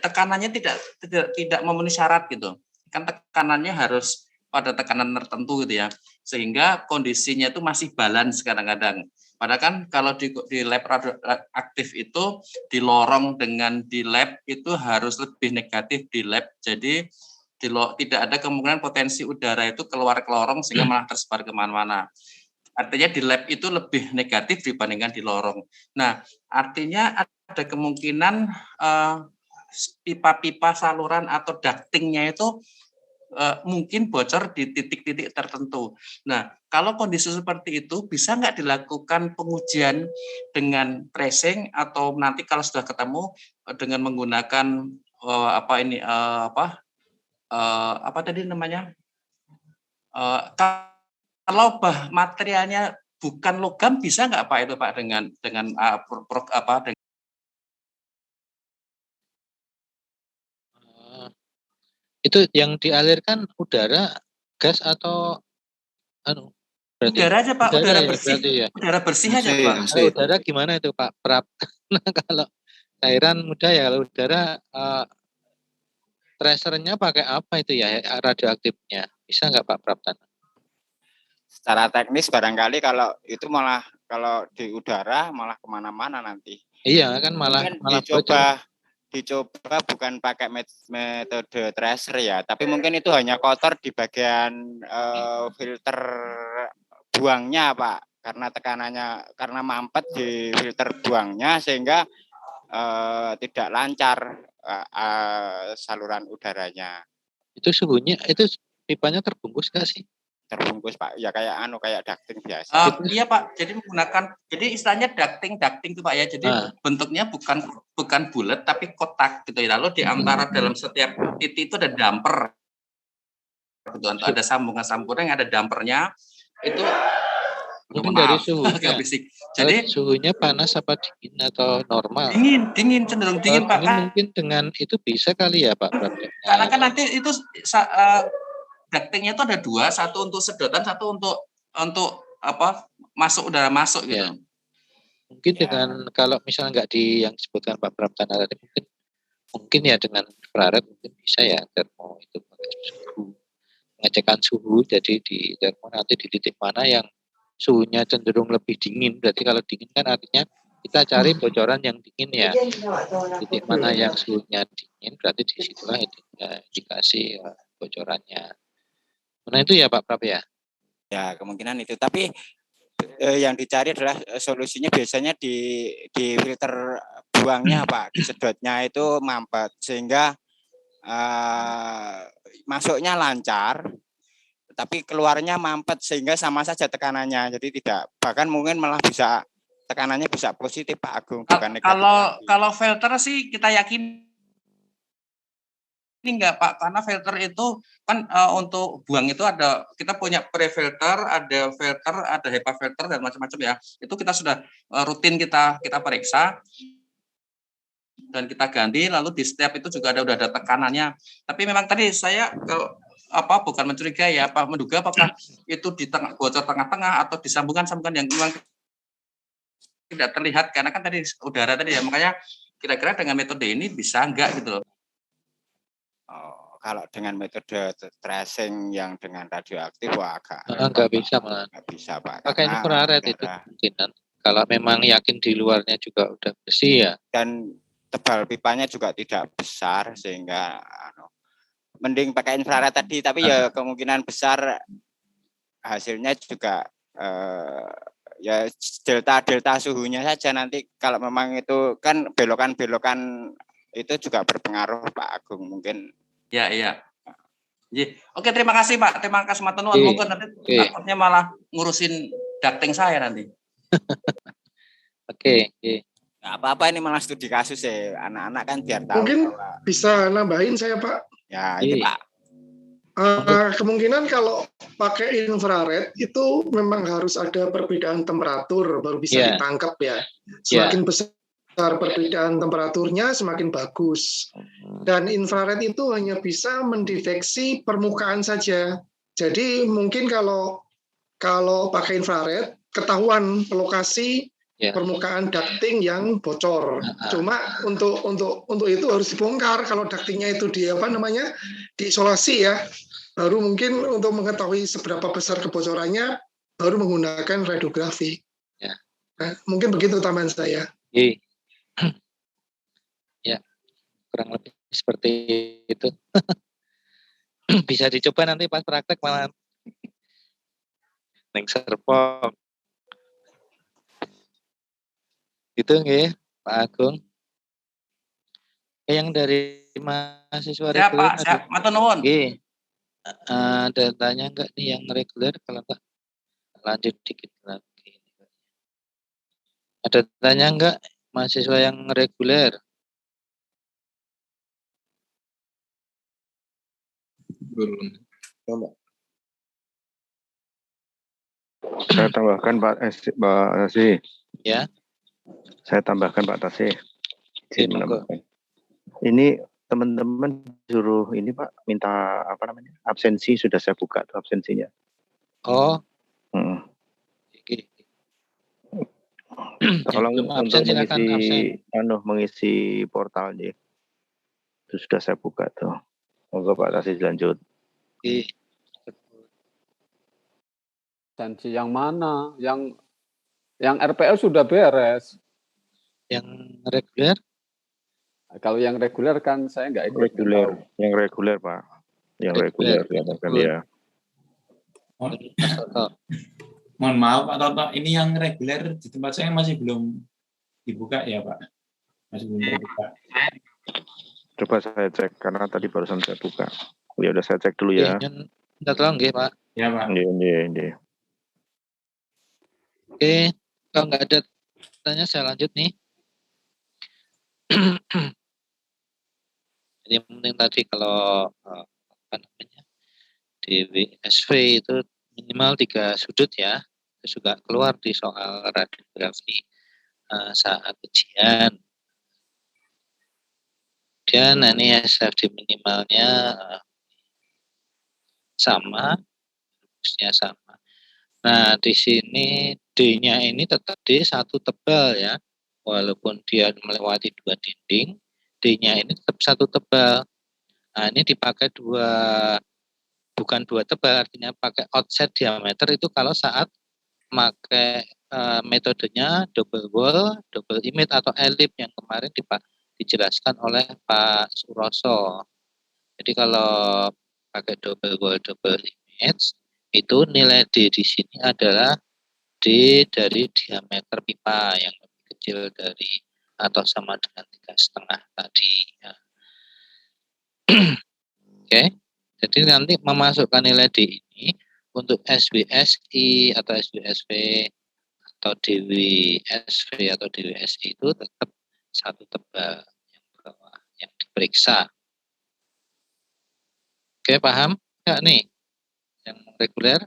tekanannya tidak memenuhi syarat gitu. Kan tekanannya harus pada tekanan tertentu gitu ya. Sehingga kondisinya itu masih balance kadang-kadang. Padahal kan kalau di lab radioaktif itu di lorong dengan di lab itu harus lebih negatif di lab. Jadi tidak ada kemungkinan potensi udara itu keluar ke lorong sehingga malah tersebar kemana-mana. Artinya di lab itu lebih negatif dibandingkan di lorong. Nah, artinya ada kemungkinan pipa-pipa saluran atau ductingnya itu mungkin bocor di titik-titik tertentu. Nah, kalau kondisi seperti itu bisa nggak dilakukan pengujian dengan tracing atau nanti kalau sudah ketemu dengan menggunakan apa tadi namanya? Kalau materialnya bukan logam bisa nggak Pak itu Pak dengan itu yang dialirkan udara, gas atau berarti udara aja Pak, udara ya, bersih, ya. Udara bersih aja Pak. Kalau udara gimana itu Pak Prap? Kalau cairan mudah ya, kalau udara tracernya pakai apa itu ya radioaktifnya? Bisa nggak Pak Praptan? Secara teknis barangkali kalau itu malah kalau di udara malah kemana-mana nanti. Iya kan malah dicoba bukan pakai metode tracer ya, tapi mungkin itu hanya kotor di bagian filter buangnya Pak, karena tekanannya karena mampet di filter buangnya sehingga tidak lancar saluran udaranya. Itu suhunya itu pipanya terbungkus nggak sih? Terbungkus Pak, ya kayak ducting biasa. Iya Pak, jadi istilahnya ducting itu Pak ya, jadi bentuknya bukan bulat tapi kotak gitu ya. Lalu di antara dalam setiap titik itu ada damper, gitu. Ada sambungan yang ada dampernya itu. Mungkin dari suhunya. Jadi suhunya panas apa dingin atau normal? Dingin cenderung dingin Pak. Mungkin dengan itu bisa kali ya Pak. Karena kan nanti itu ductingnya itu ada dua, satu untuk sedotan, satu untuk udara masuk gitu. Ya. Mungkin dengan kalau misalnya nggak yang disebutkan Pak Praptan tadi mungkin ya dengan infrared mungkin bisa ya termo itu pakai suhu, pengecekan suhu. Jadi di termo nanti di titik mana yang suhunya cenderung lebih dingin, berarti kalau dingin kan artinya kita cari bocoran yang dingin ya. Titik mana yang suhunya dingin berarti disitulah indikasi bocorannya. Nah itu ya Pak Prap ya? Ya kemungkinan itu, tapi yang dicari adalah solusinya biasanya di filter buangnya Pak, di sedotnya itu mampet sehingga masuknya lancar, tapi keluarnya mampet sehingga sama saja tekanannya, jadi tidak, bahkan mungkin malah bisa tekanannya bisa positif Pak Agung, bukan negatif. Kalau filter sih kita yakin ini enggak Pak, karena filter itu kan untuk buang itu kita punya pre-filter, ada filter, ada HEPA filter dan macam-macam ya. Itu kita sudah rutin kita periksa dan kita ganti, lalu di setiap itu juga udah ada tekanannya. Tapi memang tadi saya bukan mencurigai ya, menduga apakah itu di bocor tengah-tengah atau disambungan-sambungan yang memang tidak terlihat karena kan tadi udara tadi ya, makanya kira-kira dengan metode ini bisa enggak gitu loh. Kalau dengan metode tracing yang dengan radioaktif nggak bisa malah. Nggak bisa Pak. Pakai infrared itu kemungkinan. Kalau memang yakin di luarnya juga udah bersih ya. Dan tebal pipanya juga tidak besar sehingga mending pakai infrared tadi, tapi ya kemungkinan besar hasilnya juga ya delta suhunya saja nanti. Kalau memang itu kan belokan itu juga berpengaruh Pak Agung mungkin. Ya. Oke, terima kasih Pak. Terima kasih matur nuwun. Monggo nanti takutnya malah ngurusin ducting saya nanti. Oke. Nggak apa-apa, ini malah studi kasus ya. Anak-anak kan biar tahu. Mungkin bahwa... bisa nambahin saya Pak. Ya, ini Pak. Kemungkinan kalau pakai infrared itu memang harus ada perbedaan temperatur baru bisa ditangkap ya. Semakin besar perbedaan temperaturnya semakin bagus. Dan infrared itu hanya bisa mendeteksi permukaan saja. Jadi mungkin kalau pakai infrared ketahuan lokasi permukaan ducting yang bocor. Cuma untuk itu harus dibongkar kalau ductingnya itu diisolasi ya. Baru mungkin untuk mengetahui seberapa besar kebocorannya baru menggunakan radiografi. Nah, mungkin begitu tambahan saya. Ya, kurang lebih seperti itu. Bisa dicoba nanti pas praktek malah neng Serpong. Itu nggih, Pak Agung. Yang dari mahasiswa reguler. Siap, matur nuwun. Nggih. Ada tanya enggak nih yang reguler? Kalau enggak lanjut dikit lagi. Ada tanya enggak mahasiswa yang reguler? Belum. Saya tambahkan Pak Tasi. Ya. Saya tambahkan Pak Tasi. Ini teman-teman suruh ini Pak minta absensi sudah saya buka tuh absensinya. Oh. Tolong untuk mengisi portalnya. Itu sudah saya buka tuh. Moga Pak Tasi lanjut. Absensi yang mana? Yang RPL sudah beres. Yang reguler? Kalau yang reguler kan saya nggak ikut. Yang reguler Pak. Yang reguler kan ya. Mohon maaf Pak Toto, ini yang reguler di tempat saya masih belum dibuka ya Pak. Masih belum terbuka. Coba saya cek karena tadi barusan saya buka. Ya udah saya cek dulu ya. Minta tolong nggih Pak. Ya Pak. Iya. Oke, kalau nggak ada tanya saya lanjut nih. Jadi penting tadi kalau di WSV itu minimal 3 sudut ya. Itu juga keluar di soal radiografi saat ujian. Dan ini SFD minimalnya sama, rumusnya sama. Nah di sini D-nya ini tetap D satu tebal ya. Walaupun dia melewati 2 dinding, D-nya ini tetap satu tebal. Nah, ini dipakai bukan 2 tebal, artinya pakai offset diameter itu kalau saat pakai metodenya double wall, double image atau elip yang kemarin dijelaskan oleh Pak Suroso. Jadi kalau pakai double wall, double image, itu nilai D di sini adalah D dari diameter pipa yang kecil dari atau sama dengan 3,5 tadi. Ya. Oke, jadi nanti memasukkan nilai D ini untuk SWSI atau SWSV atau DWSV atau DWSI itu tetap satu tebal yang bawah yang diperiksa. Oke, paham nggak nih yang reguler?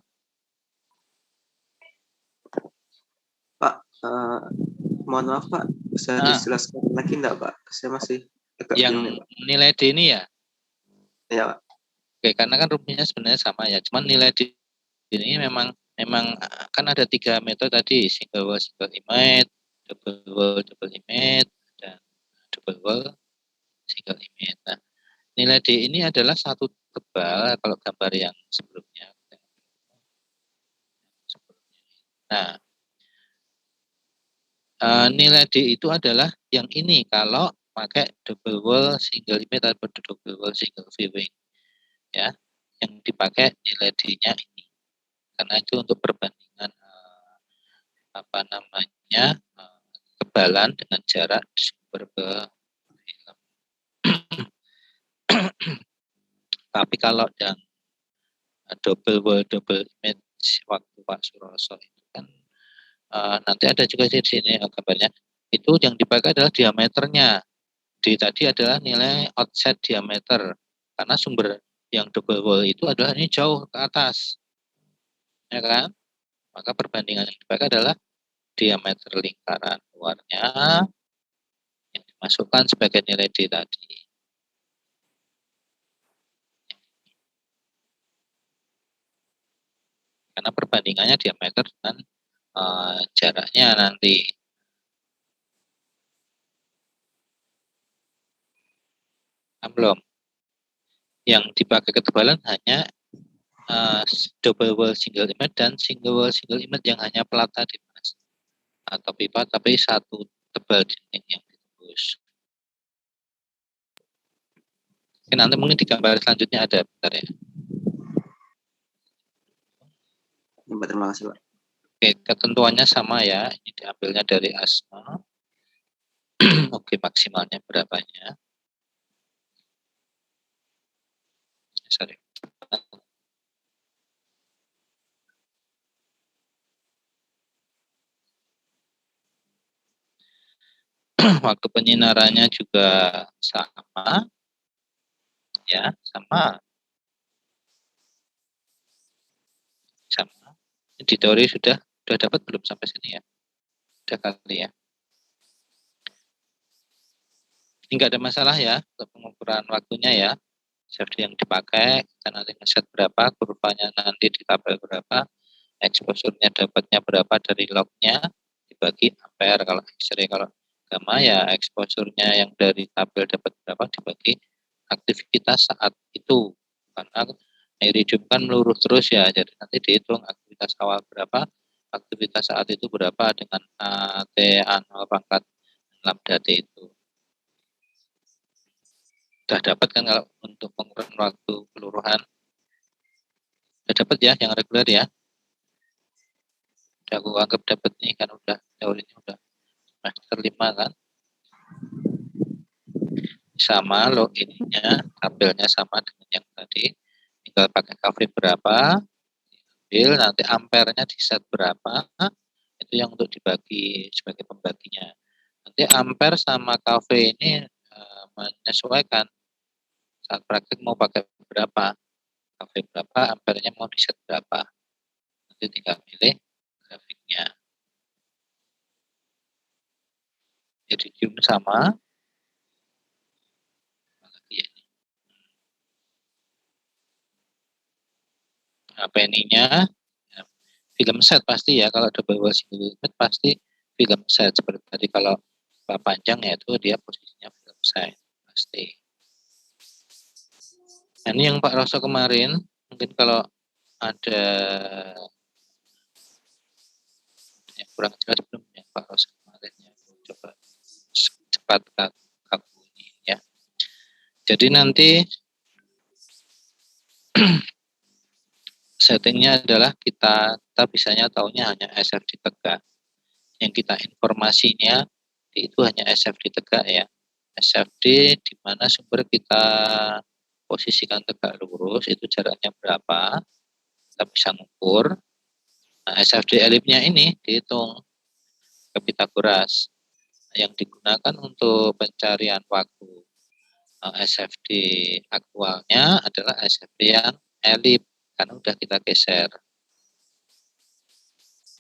Pak, mohon maaf Pak, bisa dijelaskan lagi enggak Pak? Saya masih yang bingung, nilai D ini ya? Ya Pak. Oke, karena kan rumusnya sebenarnya sama ya, cuman nilai D ini memang kan ada 3 metode tadi, single wall single image, double wall double image, dan double wall single image. Nah, nilai D ini adalah satu tebal kalau gambar yang sebelumnya. Nah, nilai D itu adalah yang ini kalau pakai double wall single image atau double wall single viewing ya, yang dipakai nilai D-nya ini karena itu untuk perbandingan kebalan dengan jarak sumber ke film. Tapi kalau yang double wall double image waktu Pak Suroso itu kan nanti ada juga di sini gambarnya. Itu yang dipakai adalah diameternya. D tadi adalah nilai offset diameter karena sumber yang double wall itu adalah ini jauh ke atas, ya kan? Maka perbandingan yang dipakai adalah diameter lingkaran luarnya yang dimasukkan sebagai nilai D tadi. Karena perbandingannya diameter dengan jaraknya nanti. Belum. Yang dipakai ketebalan hanya double wall single image dan single wall single image yang hanya plat tadi, Mas. Atau pipa tapi satu tebal dinding yang ditembus. Oke, nanti mungkin di gambar selanjutnya ada, bentar ya. Terima kasih, Pak. Oke, ketentuannya sama ya. Ini diambilnya dari ASMA. Oke, maksimalnya berapanya? Sorry. Waktu penyinarannya juga sama. Ya, sama. Sama. Di teori sudah dapat belum sampai sini ya? Sudah kali ya. Ini enggak ada masalah ya untuk pengukuran waktunya ya. Safety yang dipakai, kita nanti ngeset berapa, kurvanya nanti di tabel berapa, exposure-nya dapatnya berapa dari lognya, dibagi ampere kalau X-ray, kalau gamma ya exposure-nya yang dari tabel dapat berapa dibagi aktivitas saat itu. Karena iridium kan meluruh terus ya, jadi nanti dihitung aktivitas awal berapa, aktivitas saat itu berapa dengan TA0 pangkat lambda T itu. Sudah dapat kan kalau untuk pengukuran waktu keseluruhan? Sudah dapat ya yang reguler ya? Udah aku anggap dapat nih kan, udah teorinya udah semester 5 kan? Sama lo ininya, tabelnya sama dengan yang tadi. Tinggal pakai kafri berapa, ambil nanti ampernya di set berapa, itu yang untuk dibagi sebagai pembaginya. Nanti ampere sama kafri ini menyesuaikan saat praktik mau pakai berapa, kafri berapa, ampernya mau di set berapa. Nanti tinggal pilih grafiknya. Iridium sama. Nah, penny-nya ya, film set pasti ya, kalau double wall single image pasti film set. Seperti tadi kalau panjang ya itu dia posisinya film set pasti. Nah, ini yang Pak Roso kemarin, mungkin kalau ada yang kurang jelas belum ya Pak Roso kemarin ya, coba cepat kaku ini ya. Jadi nanti settingnya adalah kita bisanya tahunya hanya SFD tegak. Yang kita informasinya itu hanya SFD tegak ya. SFD di mana sumber kita posisikan tegak lurus, itu jaraknya berapa, kita bisa ngukur. Nah, SFD elipsnya ini dihitung ke Pitagoras. Yang digunakan untuk pencarian waktu SFD aktualnya adalah SFD yang elip, karena udah kita geser.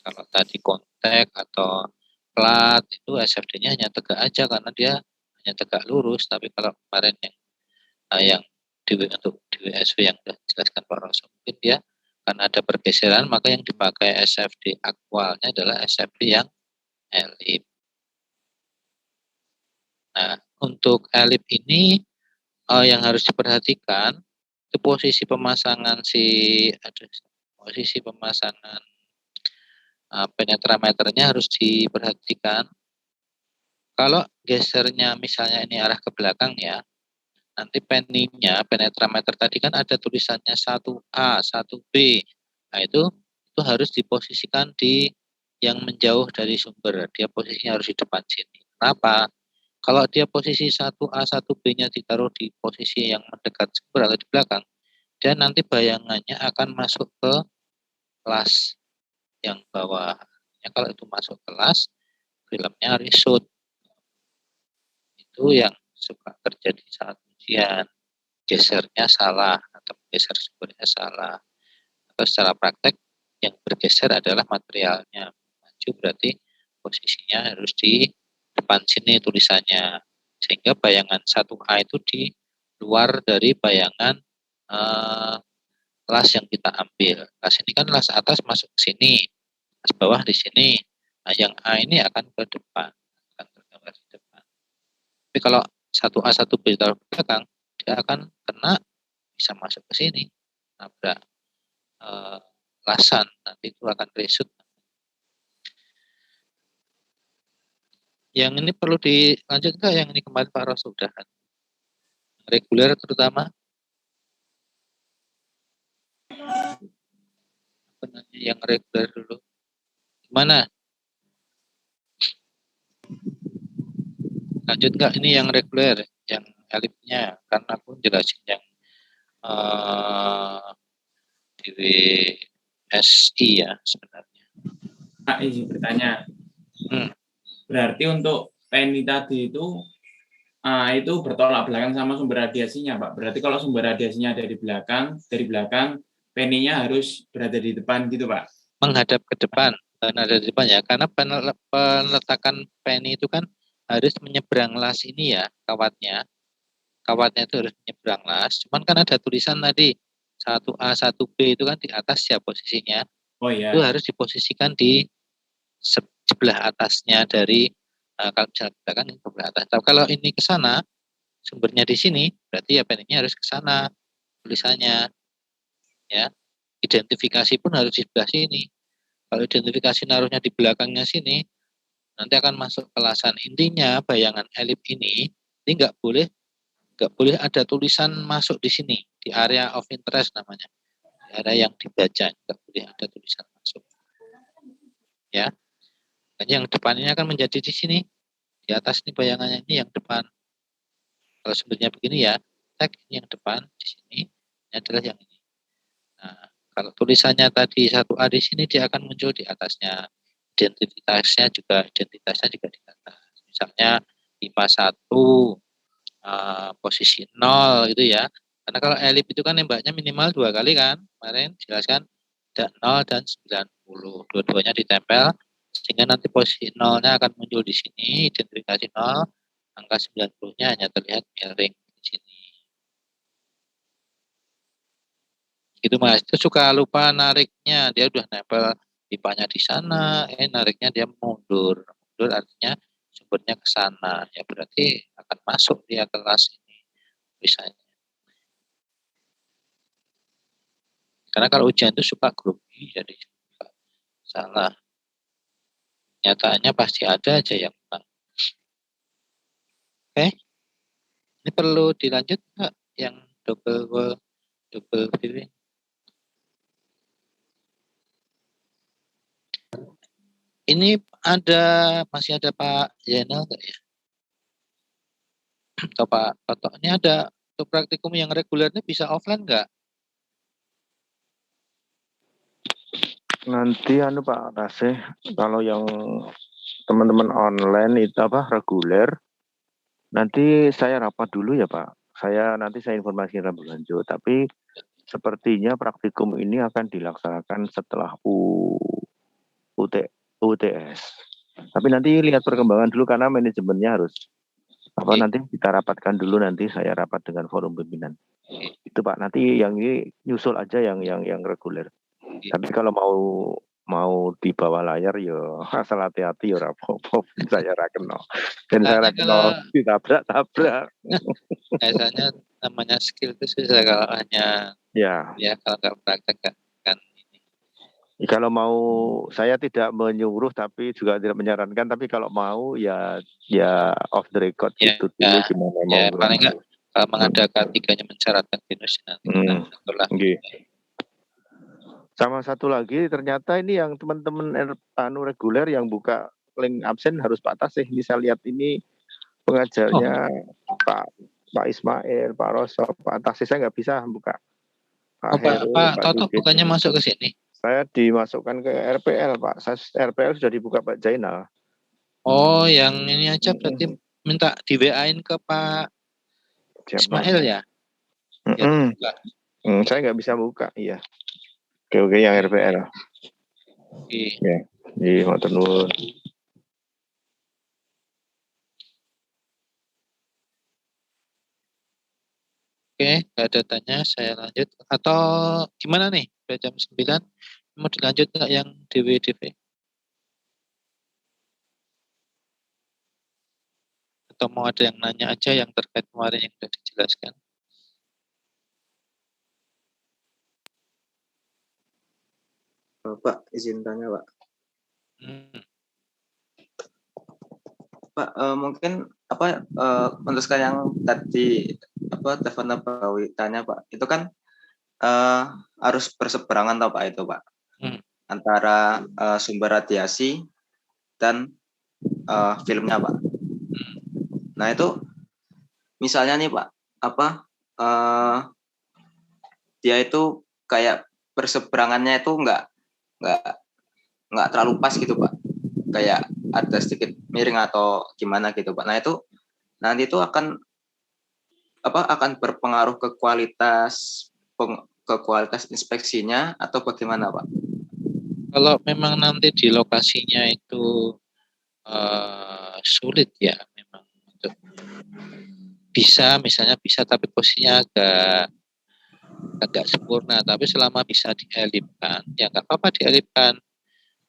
Kalau tadi kontak atau plat itu SFD-nya hanya tegak aja karena dia hanya tegak lurus. Tapi kalau kemarin yang untuk di WSW yang sudah dijelaskan Pak Roso, mungkin dia karena ada pergeseran, maka yang dipakai SFD aktualnya adalah SFD yang elip. Nah, untuk elip ini yang harus diperhatikan itu posisi pemasangan penetrameternya harus diperhatikan. Kalau gesernya misalnya ini arah ke belakang ya, nanti penny-nya, penetrameter tadi kan ada tulisannya 1A, 1B. Nah, itu harus diposisikan di yang menjauh dari sumber. Dia posisinya harus di depan sini. Kenapa? Kalau dia posisi 1A, 1B-nya ditaruh di posisi yang mendekat sumber atau di belakang, dan nanti bayangannya akan masuk ke kelas yang bawah. Ya, kalau itu masuk kelas, filmnya reshoot. Itu yang suka terjadi saat ujian. Gesernya salah atau geser sumbernya salah. Atau secara praktek yang bergeser adalah materialnya. Maju berarti posisinya harus di depan sini tulisannya. Sehingga bayangan 1A itu di luar dari bayangan kelas yang kita ambil. Kelas ini kan kelas atas masuk ke sini, kelas bawah di sini. Nah, yang A ini akan ke depan, akan tergambar di depan. Tapi kalau 1A 1B taruh ke belakang, dia akan kena, bisa masuk ke sini, nabrak lasan, nanti itu akan reshoot. Yang ini perlu dilanjut nggak? Yang ini kemarin Pak Ros sudah reguler terutama. Yang reguler dulu. Gimana? Lanjut nggak ini yang reguler, yang elipnya? Karena aku jelasin yang DWSI ya sebenarnya. Pak, izin bertanya. Berarti untuk PNI tadi itu bertolak belakang sama sumber radiasinya, Pak. Berarti kalau sumber radiasinya ada di belakang, dari belakang, PNI-nya harus berada di depan gitu, Pak. Menghadap ke depan, ada di depan ya. Karena penletakan PNI itu kan harus menyeberang las ini ya, kawatnya. Kawatnya itu harus menyeberang las. Cuman kan ada tulisan tadi 1A, 1B itu kan di atas ya posisinya. Oh iya. Itu harus diposisikan di sebelah atasnya dari kalau misalnya kita kan sebelah atas. Tapi kalau ini ke sana, sumbernya di sini, berarti ya PNI-nya harus ke sana tulisannya. Ya. Identifikasi pun harus di sebelah sini. Kalau identifikasi naruhnya di belakangnya sini, nanti akan masuk kelasan. Intinya bayangan elip ini nggak boleh ada tulisan masuk di sini, di area of interest namanya, di area yang dibaca, nggak boleh ada tulisan masuk. Ya, dan yang depan ini akan menjadi di sini, di atas ini bayangannya ini yang depan. Kalau sumbernya begini ya, tag ini yang depan di sini, ini adalah yang ini. Nah, kalau tulisannya tadi 1A di sini, dia akan muncul di atasnya. Identitasnya juga di atas. Misalnya IPA 1 posisi 0 gitu ya. Karena kalau elip itu kan nembaknya minimal 2 kali kan. Kemarin jelaskan ada 0 dan 90. Dua-duanya ditempel sehingga nanti posisi 0-nya akan muncul di sini, identifikasi 0, angka 90-nya hanya terlihat miring di sini. Gitu Mas, itu suka lupa nariknya, dia udah nempel pipanya di sana, nariknya dia mundur. Mundur artinya sumbernya ke sana, ya berarti akan masuk dia kelas ini misalnya. Karena kalau ujian itu suka grogi, jadi suka salah. Nyatanya pasti ada aja yang enggak. Oke, ini perlu dilanjut nggak yang double viewing? Ini masih ada Pak Zainal nggak ya? Atau Pak Toto, ini ada untuk praktikum yang regulernya bisa offline nggak? Nanti Pak Tasih, kalau yang teman-teman online itu reguler, nanti saya rapat dulu ya Pak. Nanti saya informasikan lebih lanjut. Tapi sepertinya praktikum ini akan dilaksanakan setelah UTS. Tapi nanti lihat perkembangan dulu karena manajemennya harus nanti kita rapatkan dulu, nanti saya rapat dengan forum pimpinan. Itu Pak, nanti yang ini nyusul aja yang reguler. Tapi kalau mau di bawah layar ya asal hati-hati ya rapopo, saya rakeno. Dan saya rakeno ditabrak. Biasanya namanya skill itu susah kalau hanya ya kalau nggak praktek kan ini. Kalau mau, saya tidak menyuruh tapi juga tidak menyarankan, tapi kalau mau ya off the record gitu dulu gimana mau. Paling nggak kalau mengadakan tiganya mensyaratkan genus nanti. Sama satu lagi, ternyata ini yang teman-teman reguler yang buka link absen harus Pak Tasih. Bisa lihat ini pengajarnya Pak Ismail, Pak Rosso, Pak Tasih, saya nggak bisa buka. Pak Heru, Pak Pak Toto Dudit. bukannya masuk ke sini? Saya dimasukkan ke RPL, Pak. RPL sudah dibuka Pak Jainal. Oh, yang ini aja berarti minta di WA-in ke Pak Ismail ya? Saya nggak bisa buka, iya. Oke, yang RPL. Oke, di motor nuwun. Oke, nggak ada tanya, saya lanjut. Atau gimana nih? Udah jam 9, mau dilanjut nggak yang DW-DW? Atau mau ada yang nanya aja yang terkait kemarin yang sudah dijelaskan? Pak, izin tanya, Pak. Pak, mungkin untuk sekarang yang tadi telepon Bawi tanya, Pak, itu kan harus berseberangan tau Pak itu, Pak, antara sumber radiasi dan filmnya, Pak. Nah itu misalnya nih, Pak, dia itu kayak berseberangannya itu nggak terlalu pas gitu, Pak, kayak ada sedikit miring atau gimana gitu, Pak. Nah itu nanti itu akan berpengaruh ke kualitas inspeksinya atau bagaimana, Pak? Kalau memang nanti di lokasinya itu sulit ya, memang untuk misalnya bisa tapi posisinya agak sempurna, tapi selama bisa dielipkan ya nggak apa-apa dielipkan.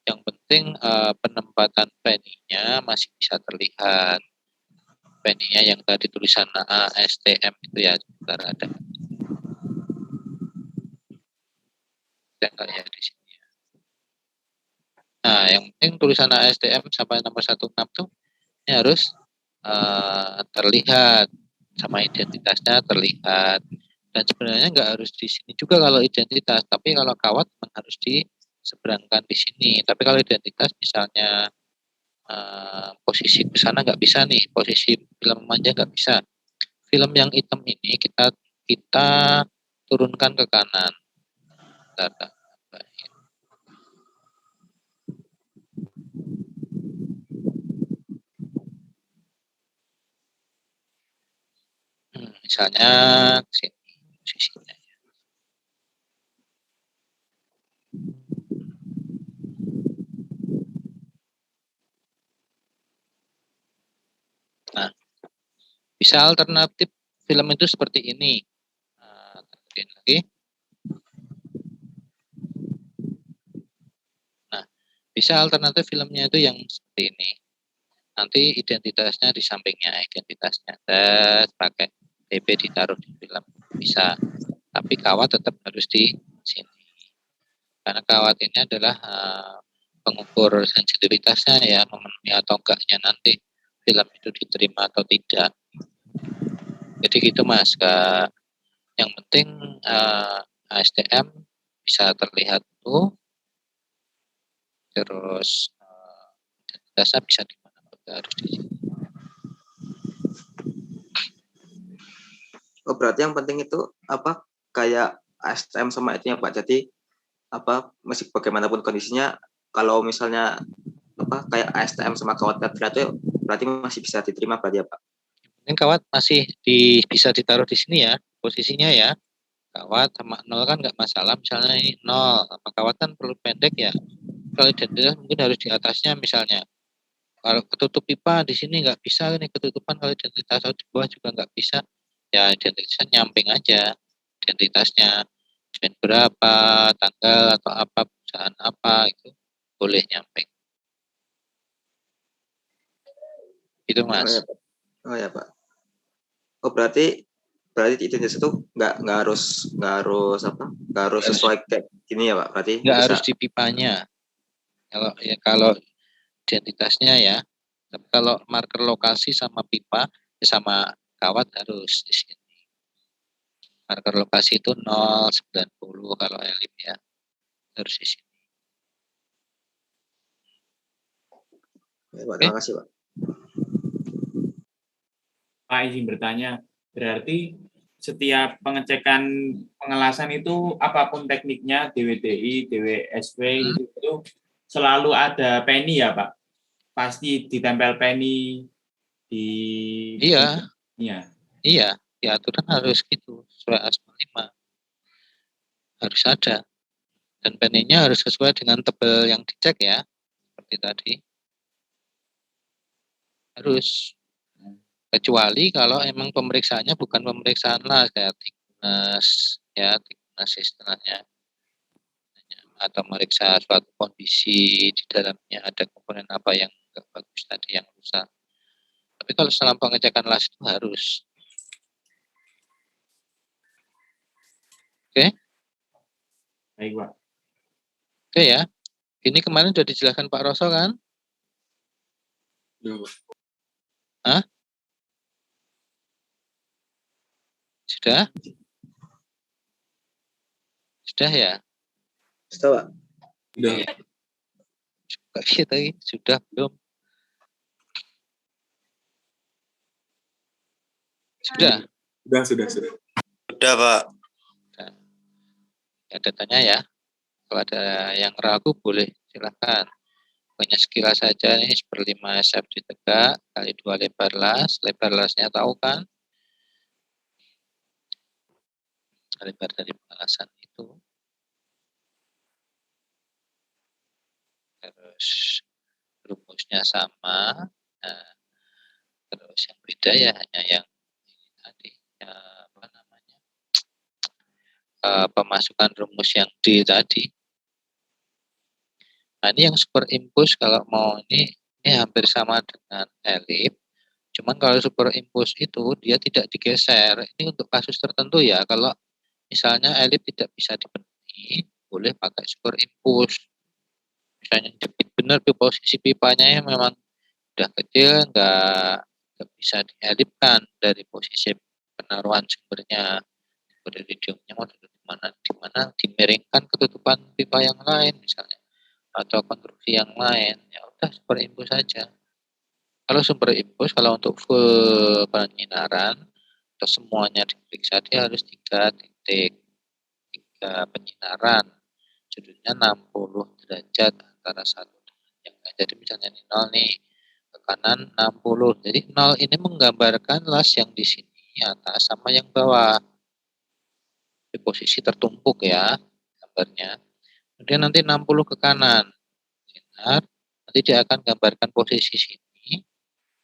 Yang penting penempatan penny-nya masih bisa terlihat. Penny-nya yang tadi tulisan ASTM itu ya sebentar ada. Ya di sini. Nah, yang penting tulisan ASTM sampai nomor 16 tuh ini harus terlihat sama identitasnya terlihat. Dan sebenarnya nggak harus di sini juga kalau identitas, tapi kalau kawat memang harus diseberangkan di sini. Tapi kalau identitas misalnya posisi ke sana nggak bisa nih, posisi film aja nggak bisa. Film yang hitam ini kita turunkan ke kanan. Misalnya sini posisinya. Nah, bisa alternatif film itu seperti ini. Lagi. Nah, bisa alternatif filmnya itu yang seperti ini. Nanti identitasnya di sampingnya, identitasnya. Terus pakai DP ditaruh di film. Bisa. Tapi kawat tetap harus di sini. Karena kawat ini adalah pengukur sensitivitasnya ya, memenuhi atau enggaknya nanti film itu diterima atau tidak. Jadi gitu Mas, yang penting ASTM bisa terlihat tuh, terus identitasnya bisa di mana, harus di sini. Oh, berarti yang penting itu kayak ASTM sama itunya, Pak. Jadi masih bagaimanapun kondisinya, kalau misalnya kayak ASTM sama kawat itu berarti masih bisa diterima berarti ya, Pak. Ini kawat masih bisa ditaruh di sini ya, posisinya ya. Kawat sama 0 kan nggak masalah, misalnya ini 0, sama kawat kan perlu pendek ya. Kalau identitas mungkin harus di atasnya misalnya. Kalau ketutup pipa di sini nggak bisa nih ketutupan, kalau identitas atau di bawah juga nggak bisa. Ya identitasnya nyamping aja, identitasnya jenis berapa, tanggal atau apa, perusahaan apa itu boleh nyamping. Itu Mas. Oh ya Pak. Oh berarti identitas itu nggak harus sesuai kayak gini ya Pak. Berarti nggak harus di pipanya. Kalau identitasnya ya. Tapi kalau marker lokasi sama pipa sama kawat harus di sini. Marker lokasi itu 090 kalau elip ya. Harus di sini. Ya, Pak, terima kasih Pak. Pak izin bertanya, berarti setiap pengecekan pengelasan itu apapun tekniknya, DWDI, DWSW itu selalu ada penny ya Pak? Pasti ditempel penny di... Iya. Iya. Iya, di aturan harus gitu, sesuai ASMA 5. Harus ada. Dan penny-nya harus sesuai dengan tebal yang dicek ya, seperti tadi. Harus. Kecuali kalau emang pemeriksaannya bukan pemeriksaan las, kayak thickness, ya, thickness istilahnya. Atau meriksa suatu kondisi di dalamnya ada komponen apa yang enggak bagus tadi, yang rusak. Tapi kalau selama pengecekan las itu harus. Oke? Baik, Pak. Oke ya. Ini kemarin sudah dijelaskan Pak Roso kan? Hah? Sudah? Sudah ya? Sudah, Pak. Sudah. Sudah belum? Sudah? Sudah. Sudah, Pak. Ada tanya ya? Kalau ada yang ragu boleh silakan. Pokoknya sekilas saja nih, 1/5 SFD tegak kali 2 lebar las. Lebar lasnya tahu kan? Lebar dari pengelasan itu. Terus rumusnya sama. Nah, terus yang beda ya hanya yang ini tadi. Apa namanya? Pemasukan rumus yang D tadi. Nah, ini yang superimpose kalau mau ini hampir sama dengan elip. Cuman kalau superimpose itu dia tidak digeser. Ini untuk kasus tertentu ya. Kalau misalnya elip tidak bisa dipenuhi, boleh pakai superimpose. Misalnya jepit benar di posisi pipanya yang memang udah kecil, nggak bisa dielipkan dari posisi penaruhan sumbernya. Iridiumnya mau di mana dimiringkan ketutupan pipa yang lain misalnya, atau konstruksi yang lain, ya udah superimpose saja. Kalau superimpose, kalau untuk full penyinaran atau semuanya diperiksa, dia harus 3 titik, 3 penyinaran, sudutnya 60 derajat antara satu dengan yang lain. Jadi misalnya ini 0 nih, ke kanan 60. Jadi 0 ini menggambarkan las yang di sini atas sama yang bawah. Di posisi tertumpuk ya gambarnya. Kemudian nanti 60 ke kanan. Sinar, nanti dia akan gambarkan posisi sini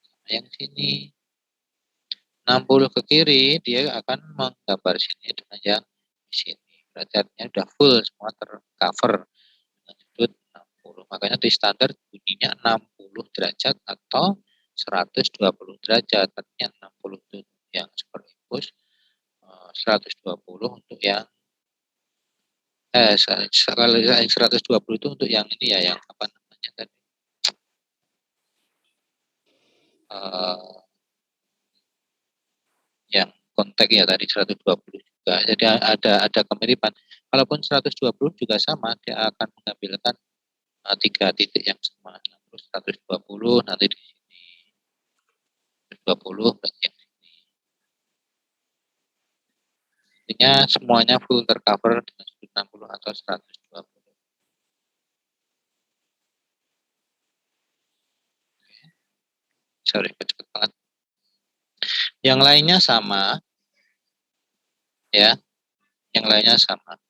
sama yang sini. 60 ke kiri, dia akan menggambar sini dengan yang di sini. Berarti artinya sudah full, semua tercover dengan sudut 60. Makanya di standar bunyinya 60 derajat atau 120 derajat. Artinya 60 itu yang superimpose, 120 untuk yang 120 itu untuk yang ini ya, yang apa namanya tadi, yang kontak ya tadi 120 juga. Jadi ada kemiripan. Kalaupun 120 juga sama, dia akan mengambilkan 3 titik yang sama. Terus 120 nanti di sini 120 berarti yang sini. Intinya semuanya full tercover dengan sudut 60 atau 120. Sorry, cepet banget. Yang lainnya sama, ya. Yang lainnya sama.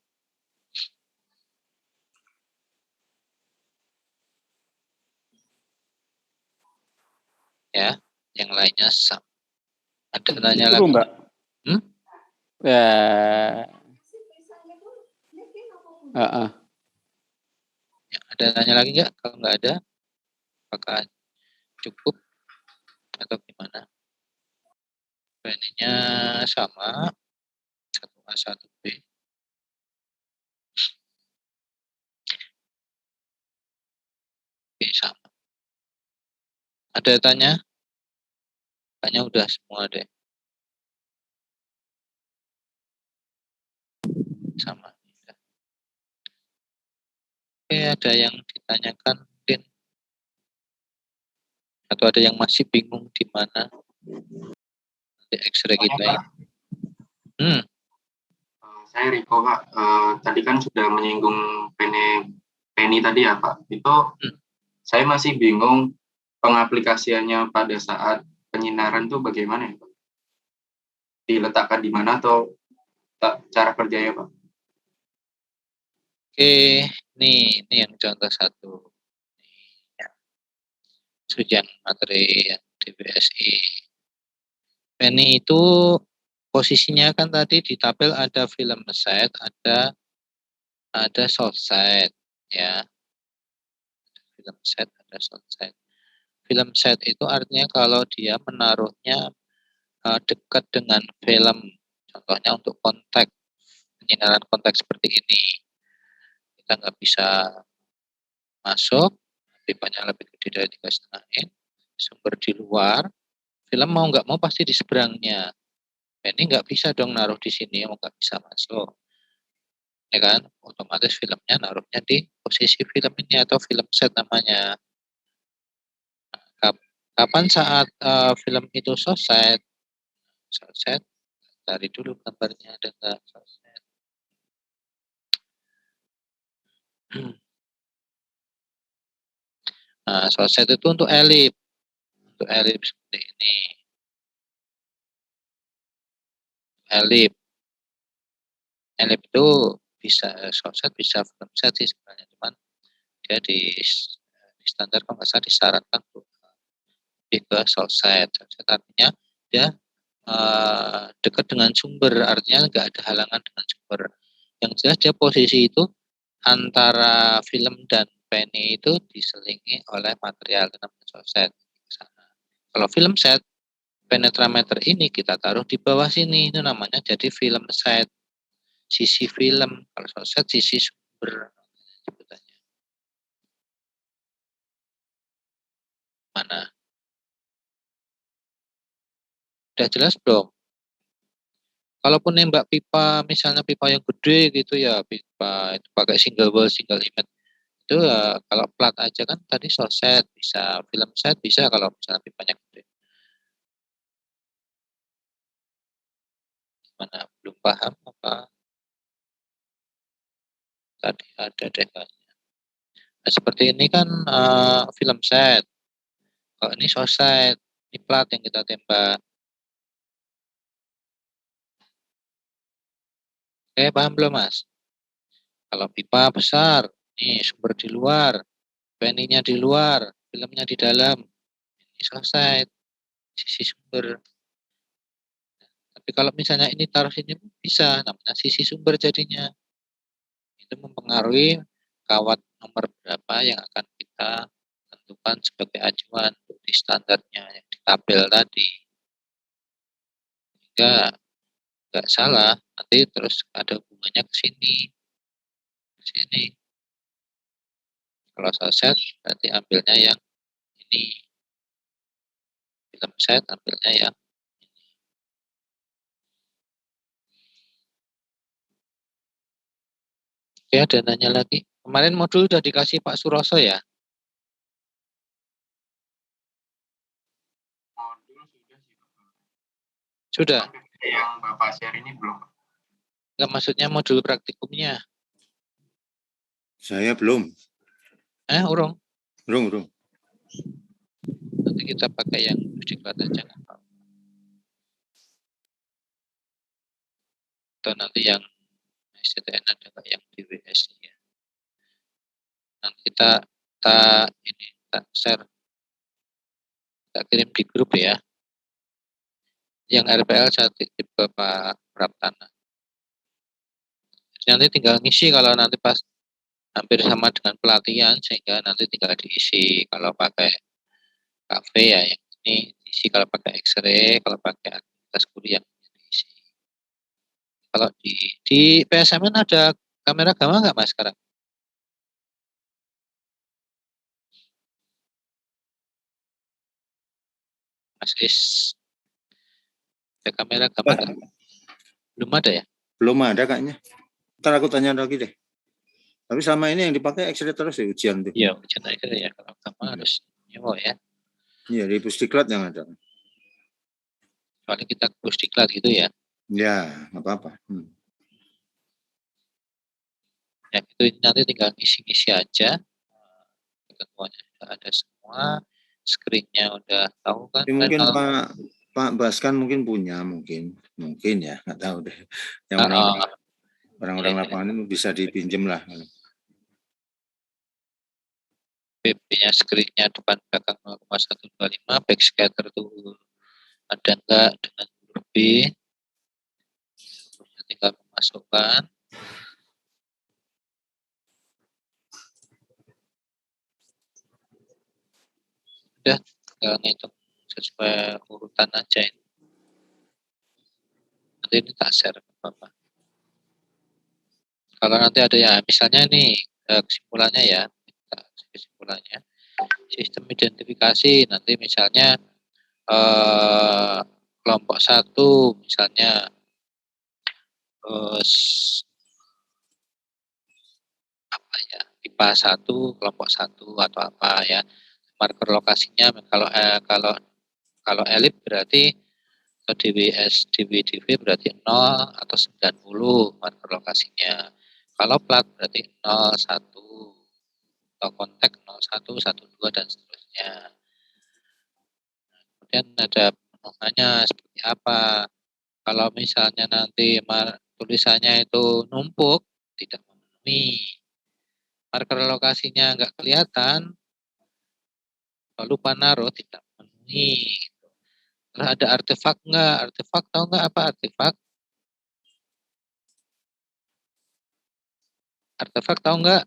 Ya, yang lainnya sama. Ada tanya lagi? Mbak. Ya. Ya, ada tanya lagi nggak? Kalau nggak ada, apakah cukup atau gimana? Ini-nya sama, 1A 1B. Oke, sama. Ada tanya? Tanya udah semua deh. Sama. Oke, ada yang ditanyakan mungkin? Atau ada yang masih bingung di mana? Di X-ray kita. Saya Riko Pak. Tadi kan sudah menyinggung Penny tadi ya Pak. Itu saya masih bingung pengaplikasiannya pada saat penyinaran itu bagaimana ya Pak? Diletakkan di mana atau cara kerjanya Pak? Oke, ini yang contoh satu. Ujian materi DBSI. Penny itu posisinya kan tadi di tabel ada film set, ada soft set, ya. Film set, ada soft set. Film set itu artinya kalau dia menaruhnya dekat dengan film, contohnya untuk konteks, penyinaran konteks seperti ini, kita nggak bisa masuk, pipanya lebih gede dari 3,5 in, sumber di luar, film mau nggak mau pasti di seberangnya. Ini nggak bisa dong naruh di sini, mau nggak bisa masuk, ya kan? Otomatis filmnya naruhnya di posisi film ini atau film set namanya. Kapan saat film itu selesai, dari dulu gambarnya ada nggak selesai. Nah, selesai itu untuk elip seperti ini. Elip itu bisa softset, bisa film set sih sebenarnya, cuman dia di standar kalau nggak salah disarankan untuk lebih ke softset. Artinya dia dekat dengan sumber, artinya nggak ada halangan dengan sumber. Yang jelas dia posisi itu antara film dan Penny itu diselingi oleh material namanya softset. Kalau film set, penetrameter ini kita taruh di bawah sini, itu namanya jadi film set, sisi film. Kalau softset sisi sumber sebutannya. Mana? Udah jelas belum? Kalaupun nembak pipa, misalnya pipa yang gede gitu ya, pipa itu pakai single wall, single image, itu kalau plat aja kan tadi softset bisa, film set bisa kalau misalnya pipanya gede. Mana belum paham apa? Tadi ada deh kayaknya. Nah, seperti ini kan film set. Kalau ini softset, ini plat yang kita tembak. Oke, paham belum Mas? Kalau pipa besar, ini sumber di luar, penny-nya di luar, filmnya di dalam, ini softset, sisi sumber. Tapi kalau misalnya ini taruh sini bisa, namanya sisi sumber jadinya. Itu mempengaruhi kawat nomor berapa yang akan kita tentukan sebagai acuan untuk di standarnya yang di tabel tadi. Sehingga nggak salah, nanti terus ada hubungannya ke sini. Kalau softset berarti ambilnya yang ini. Film set ambilnya yang ini. Oke, ada nanya lagi. Kemarin modul sudah dikasih Pak Suroso ya? Modul sudah sih Pak. Sudah. Yang Bapak share ini belum. Enggak, maksudnya modul praktikumnya. Saya belum. Urung? Urung. Nanti kita pakai yang diklat aja. Atau nanti yang STN ada nggak yang DWS ya. Nanti kita share, kita kirim di grup ya. Yang RPL saya titip ke Pak Praptana. Jadi nanti tinggal ngisi kalau nanti pas hampir sama dengan pelatihan, sehingga nanti tinggal diisi. Kalau pakai KV ya yang ini diisi, kalau pakai X-ray, kalau pakai aktivitas kuliah diisi. Kalau di PSMN ada kamera gamma nggak Mas sekarang? Mas Is, ada kamera gamma nggak? Belum ada ya? Belum ada kayaknya. Ntar aku tanya lagi deh. Tapi sama ini yang dipakai X-ray terus ya ujian tuh. Iya, ujian X-ray ya. Kalau gamma harus nyewa ya. Iya, di Pusdiklat yang ada. Soalnya kita ke Pusdiklat gitu ya. Ya, nggak apa-apa. Ya, itu nanti tinggal ngisi-ngisi aja. Ketentuannya sudah ada semua, screen-nya udah tahu kan. Ya, mungkin Pak Baskan mungkin punya, mungkin ya, nggak tahu deh. Yang orang-orang lapangan itu bisa dipinjem lah. PP-nya screen-nya depan belakang 0,125, backscatter tuh ada enggak dengan huruf B, tinggal memasukkan. Udah, tinggal ngitung sesuai urutan aja ini. Nanti ini tak share ke Bapak. Kalau nanti ada ya, misalnya nih kesimpulannya ya, kesimpulannya sistem identifikasi nanti misalnya kelompok 1 misalnya apa ya, IPA 1 kelompok 1 atau apa ya, marker lokasinya kalau elip berarti DWDV berarti 0 atau 90 marker lokasinya. Kalau plat berarti 0, 1 atau kontak 01, 12 dan seterusnya. Kemudian ada pemenuhannya seperti apa. Kalau misalnya nanti tulisannya itu numpuk, tidak memenuhi. Marker lokasinya nggak kelihatan, lupa naruh, tidak memenuhi. Terus ada artefak nggak? Artefak tahu nggak apa artefak? Artefak tahu nggak?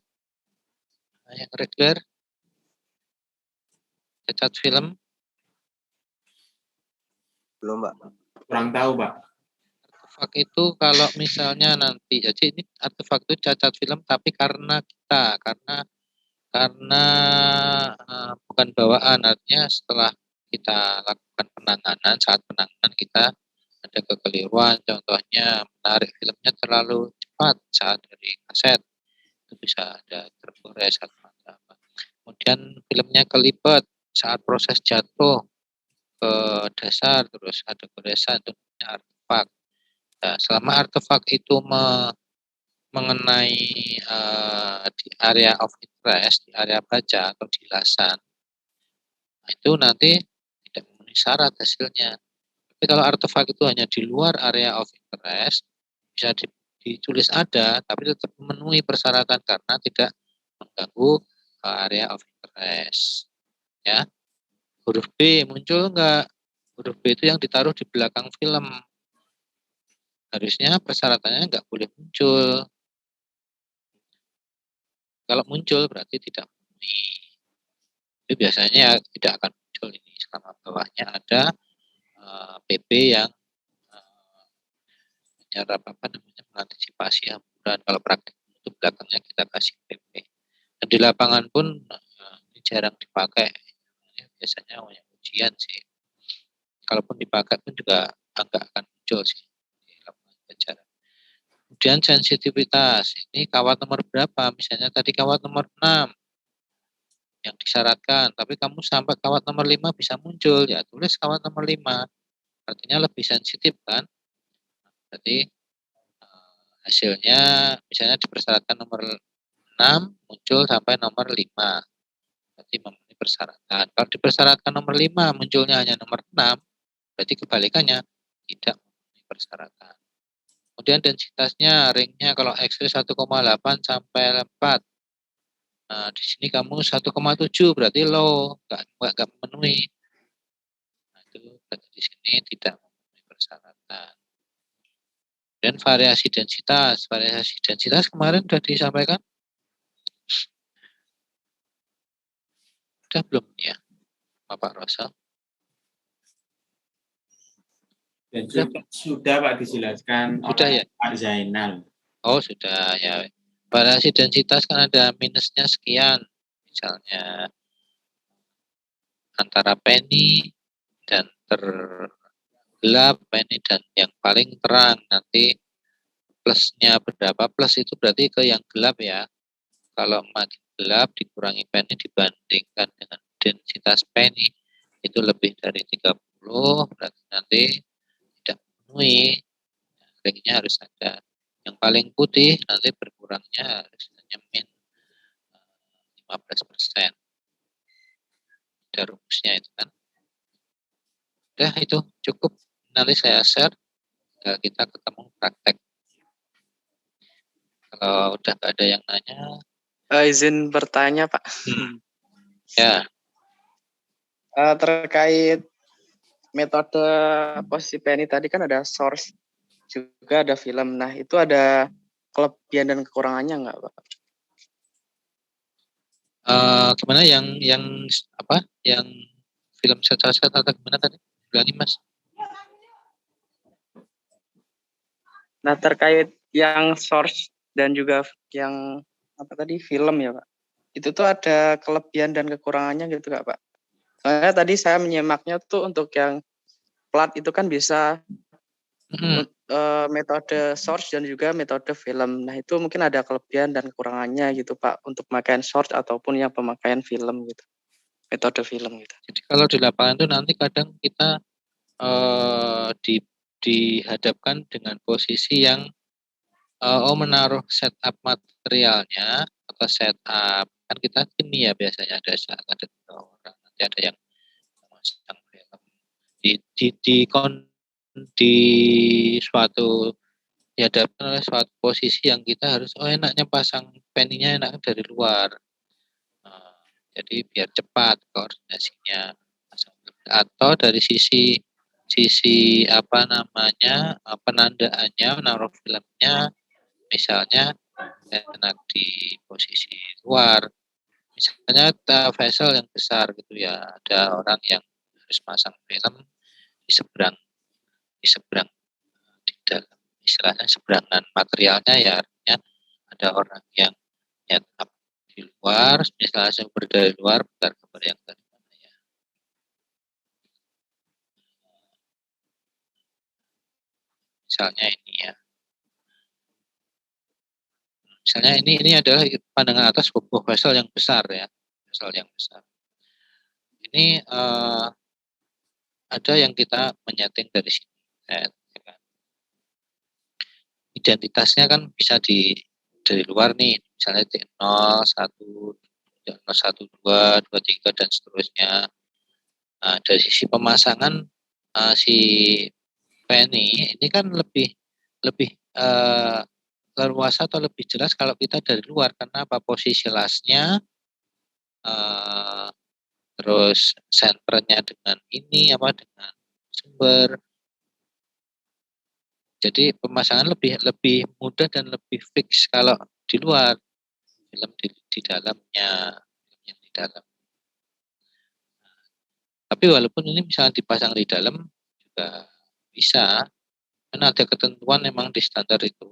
Yang reguler? Cacat film? Belum, Pak. Kurang tahu, Pak. Artefak itu kalau misalnya nanti, jadi ini artefak itu cacat film, tapi karena bukan bawaan, artinya setelah kita lakukan penanganan, saat penanganan kita ada kekeliruan, contohnya menarik filmnya terlalu cepat saat dari kaset, itu bisa ada tergores atau apa. Kemudian filmnya kelipet saat proses jatuh ke dasar, terus ada goresan, itu artefak. Nah, selama artefak itu mengenai di area of interest, di area baca atau di lasan, itu nanti tidak memenuhi syarat hasilnya. Tapi kalau artefak itu hanya di luar area of interest, bisa ditulis ada, tapi tetap memenuhi persyaratan karena tidak mengganggu area of interest. Ya, huruf B muncul enggak? Huruf B itu yang ditaruh di belakang film. Harusnya persyaratannya enggak boleh muncul. Kalau muncul berarti tidak memenuhi. Tapi biasanya tidak akan muncul ini selama bawahnya ada PP yang menyerap mengantisipasi hamburan. Kalau praktik itu belakangnya kita kasih PP. Dan di lapangan pun ini jarang dipakai. Biasanya hanya ujian sih. Kalaupun dipakai pun juga agak akan muncul sih di lapangan pelajaran. Kemudian sensitivitas. Ini kawat nomor berapa? Misalnya tadi kawat nomor 6 yang disyaratkan, tapi kamu sampai kawat nomor 5 bisa muncul, ya tulis kawat nomor 5. Artinya lebih sensitif kan? Berarti hasilnya misalnya dipersyaratkan nomor 6 muncul sampai nomor 5. Berarti memenuhi persyaratan. Kalau dipersyaratkan nomor 5 munculnya hanya nomor 6, berarti kebalikannya tidak memenuhi persyaratan. Kemudian densitasnya, ringnya kalau X-ray 1,8 sampai 4. Nah, di sini kamu 1,7 berarti low, enggak memenuhi. Nah, itu berarti di sini tidak memenuhi persyaratan. Dan variasi densitas kemarin sudah disampaikan? Sudah belum ya, Bapak Rosal? Dan sudah Pak dijelaskan sudah oleh ya? Pak Zainal. Oh sudah ya. Variasi densitas kan ada minusnya sekian, misalnya antara penny dan tergelap, penny dan yang paling terang, nanti plusnya berapa, plus itu berarti ke yang gelap ya. Kalau makin gelap dikurangi penny dibandingkan dengan densitas penny itu lebih dari 30, berarti nanti tidak memenuhi. greynya harus ada. Yang paling putih nanti berkurangnya harus hanya min 15%. Ada rumusnya itu kan. Udah itu cukup. Nanti saya share. Kita ketemu praktek. Kalau udah gak ada yang nanya. Izin bertanya Pak. Ya. Terkait metode posisi PNI tadi kan ada source juga ada film. Nah itu ada kelebihan dan kekurangannya nggak Pak? Gimana yang apa? Yang film set atau gimana tadi? Ulangi Mas. Nah terkait yang source dan juga yang apa tadi film ya Pak, itu tuh ada kelebihan dan kekurangannya gitu nggak Pak? Soalnya tadi saya menyimaknya tuh untuk yang plat itu kan bisa metode source dan juga metode film. Nah itu mungkin ada kelebihan dan kekurangannya gitu Pak untuk pemakaian source ataupun yang pemakaian film gitu, metode film gitu. Jadi kalau di lapangan itu nanti kadang kita dihadapkan dengan posisi yang menaruh setup materialnya atau setup kan kita ini ya biasanya ada saat ada 2 orang nanti ada yang memasang film di suatu dihadapkan oleh suatu posisi yang kita harus enaknya pasang pennya enak dari luar. Jadi biar cepat koordinasinya atau dari sisi apa namanya penandaannya menaruh filmnya misalnya enak di posisi luar misalnya vessel yang besar gitu ya ada orang yang harus pasang film di seberang di dalam istilahnya seberangan materialnya ya artinya ada orang yang nyetup di luar misalnya sumber dari luar bentar gambar yang tadi misalnya ini ya. Misalnya ini adalah pandangan atas sebuah vessel yang besar ya, vessel yang besar. Ini ada yang kita menyeting dari sini. Identitasnya kan bisa dari luar nih, misalnya T0, 1, 1, 2, 2, 3 dan seterusnya. Nah, dari sisi pemasangan si penny ini kan lebih leluasa atau lebih jelas kalau kita dari luar karena apa posisi lasnya terus senternya dengan ini apa dengan sumber jadi pemasangan lebih mudah dan lebih fix kalau di luar film di dalamnya yang di dalam tapi walaupun ini misalnya dipasang di dalam juga bisa karena ada ketentuan memang di standar itu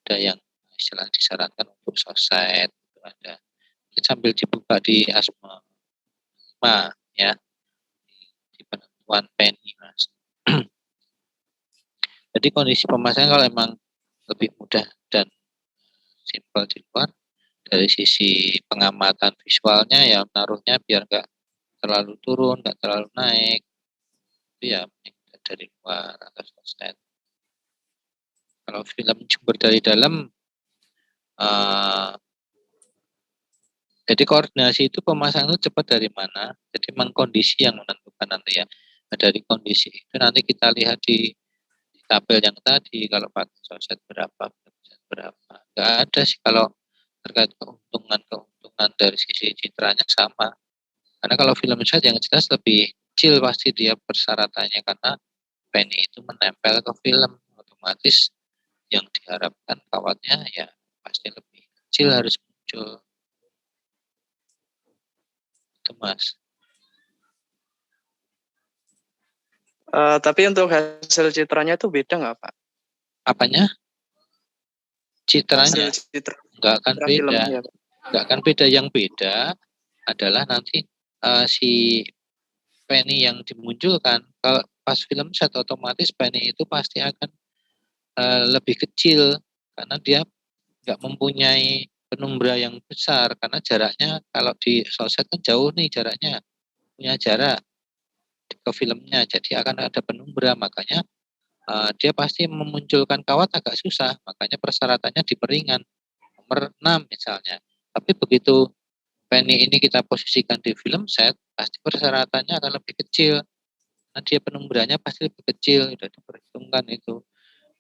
ada yang istilah disarankan untuk sosmed itu ada sambil dibuka di asma ya di penentuan penny Mas. Jadi kondisi pemasangan kalau memang lebih mudah dan simpel di luar dari sisi pengamatan visualnya ya menaruhnya biar nggak terlalu turun nggak terlalu naik itu ya dari luar atau sosmed. Kalau film sumber dari dalam jadi koordinasi itu pemasangan itu cepat dari mana? Jadi memang kondisi yang menentukan nanti ya. Nah, dari kondisi itu nanti kita lihat di tabel yang tadi kalau pakai sosmed berapa. Enggak ada sih kalau terkait keuntungan dari sisi citranya sama. Karena kalau film set yang jelas lebih kecil pasti dia persyaratannya karena penny itu menempel ke film otomatis yang diharapkan kawatnya ya pasti lebih kecil harus muncul. Itu Mas. Tapi untuk hasil citranya itu beda nggak Pak? Apanya? Citranya? Nggak akan beda. Nggak akan beda. Yang beda adalah nanti si penny yang dimunculkan. Kalau pas film set otomatis penny itu pasti akan lebih kecil karena dia nggak mempunyai penumbra yang besar karena jaraknya kalau di sosmed kan jauh nih jaraknya punya jarak ke filmnya jadi akan ada penumbra makanya dia pasti memunculkan kawat agak susah, makanya persyaratannya diperingan nomor 6 misalnya. Tapi begitu penny ini kita posisikan di film set, pasti persyaratannya akan lebih kecil. Nah, dia penumburannya pasti lebih kecil, sudah diperhitungkan itu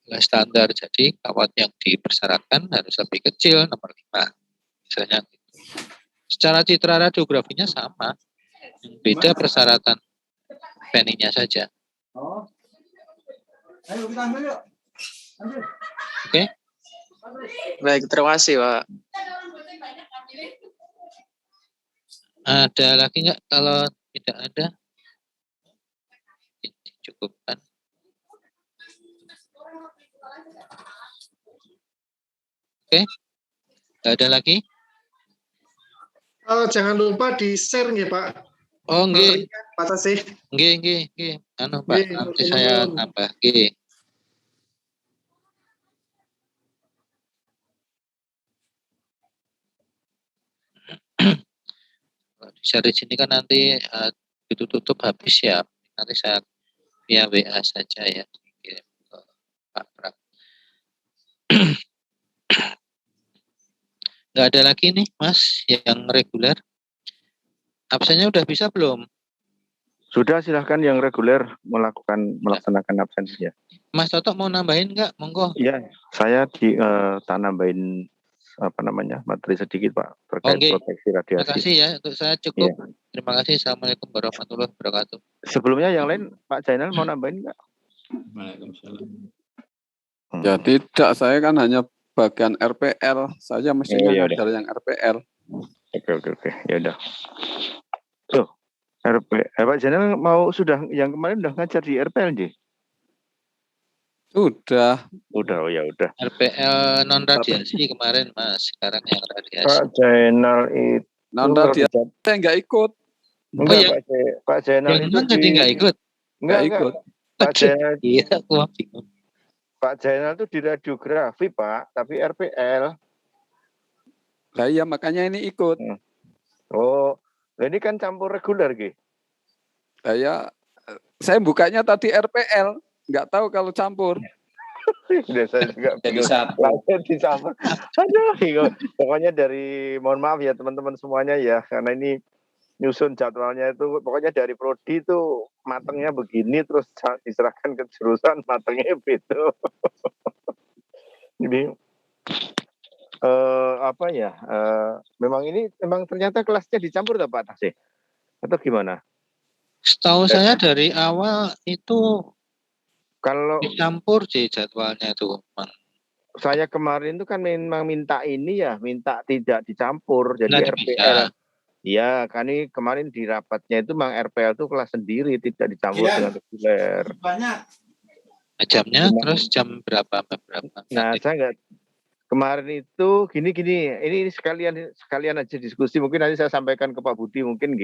nilai standar. Jadi kawat yang dipersyaratkan harus lebih kecil, nomor 5 misalnya. Secara citra radiografinya sama, yang beda persyaratan penny-nya saja. Oke. Baik, terima kasih, Pak. Ada lagi nggak? Kalau tidak ada, dicukupkan. Oke, nggak ada lagi? Jangan lupa di-share nih, Pak. Oh, nggih. Batasi. Nggih. Anu, Pak, nanti saya tambah. Nggih. Share di sini kan nanti ditutup habis ya. Nanti saya via WA saja ya. Kirim ke Pak Prak. Nggak ada lagi nih, Mas, yang reguler. Absennya udah bisa belum? Sudah, silahkan yang reguler melaksanakan absensinya. Mas Toto mau nambahin nggak? Monggo. Iya, saya tak nambahin materi sedikit Pak terkait proteksi radiasi. Terima kasih ya, untuk saya cukup. Iya. Terima kasih. Assalamualaikum warahmatullahi wabarakatuh. Sebelumnya yang lain Pak Jainal mau nambahin nggak? Waalaikumsalam. Ya tidak, saya kan hanya bagian RPL, saya mestinya ngajar yang RPL. Oke, ya udah. Tuh, Pak Jainal mau sudah yang kemarin udah ngajar di RPL nggih? Udah, oh ya udah. RPL non radiasi kemarin Mas, sekarang yang radiasi. Pak Jainal itu non radiasi saya nggak ikut. Enggak, Pak Jainal itu jadi nggak ikut. Nggak ikut. Pak Jainal. Iya, aku bingung. Pak Jainal itu di radiografi Pak, tapi RPL. Lah iya makanya ini ikut. Oh, ini kan campur reguler gitu. Saya bukanya tadi RPL, nggak tahu kalau campur. Saya juga jadi satu. Dicampur. Aduh, pokoknya mohon maaf ya teman-teman semuanya ya, karena ini nyusun jadwalnya itu pokoknya dari prodi itu matangnya begini terus diserahkan ke jurusan matangnya begitu. Jadi memang ternyata kelasnya dicampur tak Pak Tasih? Atau gimana? Setahu saya dari awal itu kalau dicampur sih jadwalnya itu. Saya kemarin itu kan memang minta tidak dicampur jadi RPL. Iya, kan ini kemarin di rapatnya itu memang RPL itu kelas sendiri, tidak dicampur dengan reguler. Jamnya terus jam berapa? Nah, saya nggak. Kemarin itu gini, ini sekalian aja diskusi. Mungkin nanti saya sampaikan ke Pak Budi mungkin,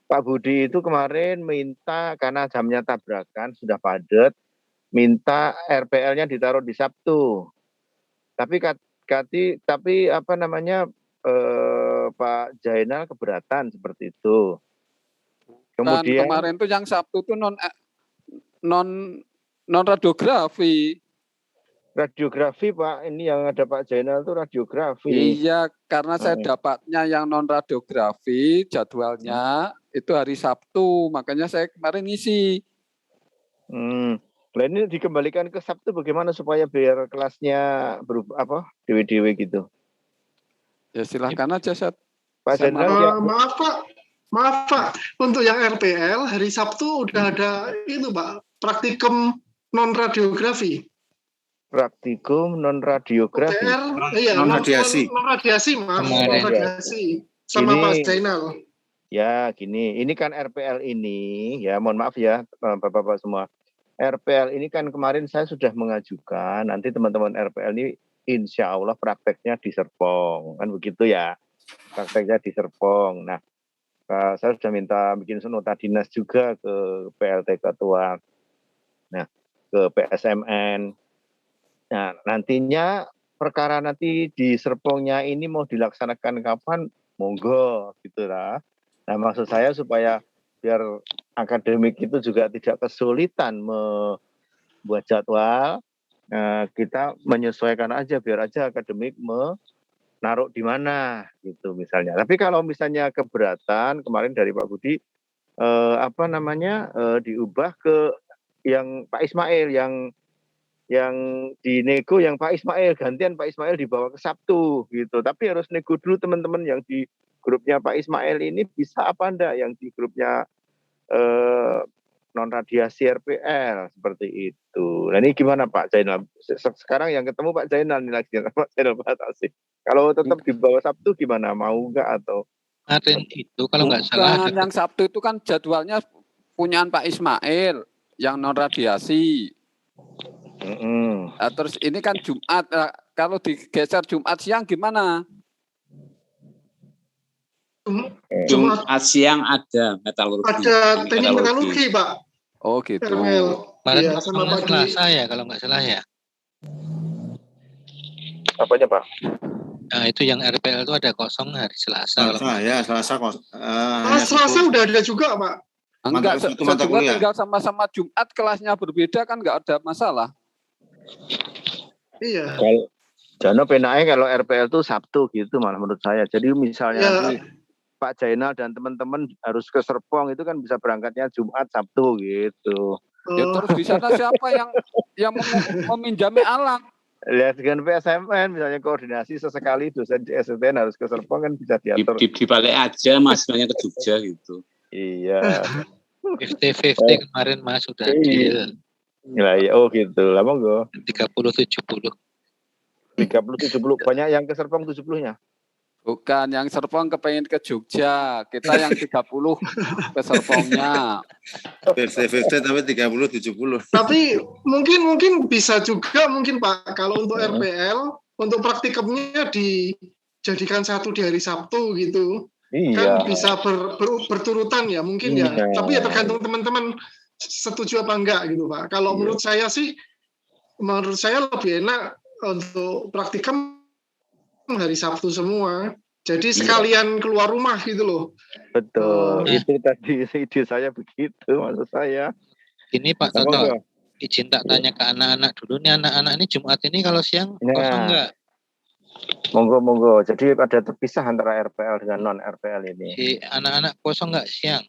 Pak Budi itu kemarin minta karena jamnya tabrakan sudah padat, minta RPL-nya ditaruh di Sabtu. Tapi Pak Jainal keberatan seperti itu. Kemudian kemarin tuh yang Sabtu tuh non radiografi. Radiografi Pak, ini yang ada Pak Jainal itu radiografi. Iya, karena saya dapatnya yang non radiografi jadwalnya itu hari Sabtu, makanya saya kemarin ngisi. Nah ini dikembalikan ke Sabtu bagaimana supaya biar kelasnya berubah dewe-dewe gitu. Ya silahkan aja Pak Jainal. Maaf Pak, untuk yang RPL hari Sabtu udah ada itu Pak, praktikum non radiografi. Praktikum non radiografi. Non radiasi. Non radiasi sama Pak Jainal. Ya gini, ini kan RPL ini ya mohon maaf ya Bapak-bapak semua. RPL ini kan kemarin saya sudah mengajukan, nanti teman-teman RPL ini insya Allah prakteknya di Serpong, kan begitu ya, prakteknya di Serpong. Nah, saya sudah minta bikin nota dinas juga ke PLT Ketua, nah ke PSMN. Nah, nantinya perkara nanti di Serpongnya ini mau dilaksanakan kapan, monggo gitu lah. Nah, maksud saya supaya biar akademik itu juga tidak kesulitan membuat jadwal. Kita menyesuaikan aja biar aja akademik menaruh di mana gitu misalnya. Tapi kalau misalnya keberatan kemarin dari Pak Budi diubah ke yang Pak Ismail yang dinego yang Pak Ismail, gantian Pak Ismail dibawa ke Sabtu gitu. Tapi harus nego dulu teman-teman yang di grupnya Pak Ismail ini bisa apa enggak yang di grupnya non radiasi RPL seperti itu. Nah ini gimana Pak Zainal? Sekarang yang ketemu Pak Zainal nih lagi Pak Zainal Batasi. Kalau tetap dibawa Sabtu gimana? Mau enggak atau? Kemarin itu kalau nggak salah yang Sabtu itu kan jadwalnya punyaan Pak Ismail yang non radiasi. Nah, terus ini kan Jumat. Kalau digeser Jumat siang gimana? Jumat siang ada metalurgi. Ada teknik metalurgi, Pak. Oh gitu. Kemarin ya, sama Selasa ya kalau nggak salah ya. Apanya Pak? Nah itu yang RPL itu ada kosong hari Selasa. Selasa kosong. Selasa udah ada juga Pak. Enggak, juga tinggal sama-sama Jumat kelasnya berbeda kan nggak ada masalah. Iya. Kalau Jano penaknya kalau RPL itu Sabtu gitu malah menurut saya. Jadi misalnya nanti Pak Jainal dan teman-teman harus ke Serpong itu kan bisa berangkatnya Jumat Sabtu gitu. Ya terus di sana siapa yang meminjami alat? Lihat dengan PSMN misalnya koordinasi sesekali dosen di STN harus ke Serpong kan bisa diatur. Dibalik aja mahasiswanya ke Jogja gitu. Iya. 50-50 kemarin Mas sudah deal. Ya, oh gitu. Lah monggo. 30-70. 30-70 banyak yang ke Serpong 70-nya. Bukan, yang Serpong kepengen ke Jogja. Kita yang 30 ke Serpongnya. 50-50 tapi 30-70. Tapi mungkin bisa juga mungkin Pak, kalau untuk RPL, untuk praktikumnya dijadikan satu di hari Sabtu gitu. Iya. Kan bisa berturutan ya mungkin ya. Tapi ya tergantung teman-teman setuju apa enggak gitu Pak. Kalau menurut saya lebih enak untuk praktikum hari Sabtu semua. Jadi sekalian keluar rumah gitu loh. Betul. Itu tadi ide saya begitu maksud saya. Ini Pak Toto, izin tak tanya ke anak-anak dulu. Nih anak-anak ini Jumat ini kalau siang kosong enggak? Monggo. Jadi ada terpisah antara RPL dengan non RPL ini. Si anak-anak kosong enggak siang?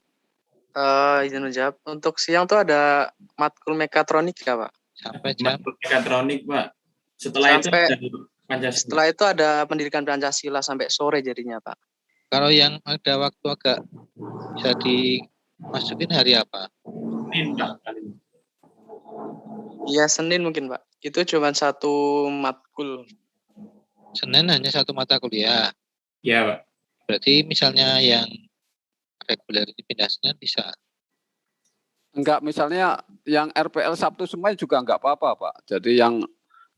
Izin menjawab. Untuk siang tuh ada matkul mekatronik ya Pak. Sampai jam mekatronik Pak. Setelah itu ada pendidikan Pancasila sampai sore jadinya Pak. Kalau yang ada waktu agak bisa dimasukin hari apa? Senin Pak. Iya Senin mungkin Pak. Itu cuma satu matkul. Senin hanya satu mata kuliah. Iya Pak. Berarti misalnya yang reguler dipindah Senin bisa. Enggak, misalnya yang RPL Sabtu semuanya juga enggak apa-apa Pak. Jadi yang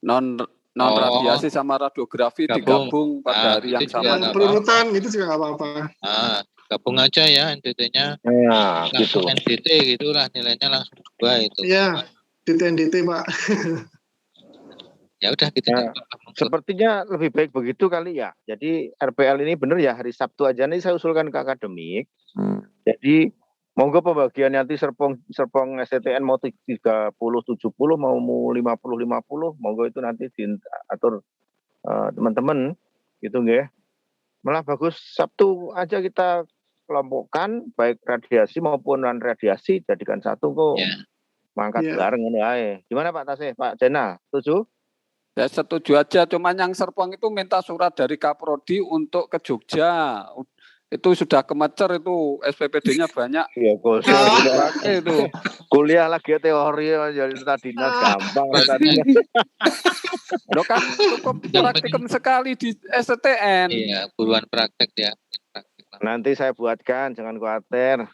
non radiasi sama radiografi digabung pada hari yang sama. Perurutan itu juga nggak apa-apa. Gabung aja ya NDT-nya. Nah, langsung gitu. NDT gitulah nilainya langsung 2 itu. Iya, NDT Pak. Ya udah gitu. Sepertinya lebih baik begitu kali ya. Jadi RPL ini benar ya hari Sabtu aja nih saya usulkan ke akademik. Jadi monggo pembagian nanti Serpong STN mau 30-70 mau 50-50 monggo itu nanti diatur teman-teman gitu nggih. Malah bagus Sabtu aja kita kelompokkan baik radiasi maupun non radiasi jadikan satu kok. Mangkat bareng ngono ae. Gimana Pak Tasih, Pak Jena, setuju? Ya setuju aja, cuman yang Serpong itu minta surat dari Kaprodi untuk ke Jogja. Itu sudah kemecer itu SPPD-nya banyak. Iya, itu. Kuliah lagi teori jadi tadi gampang tadi. Lo kan cukup praktikum sekali di STN. Iya, buruan praktek ya. Nanti saya buatkan, jangan khawatir.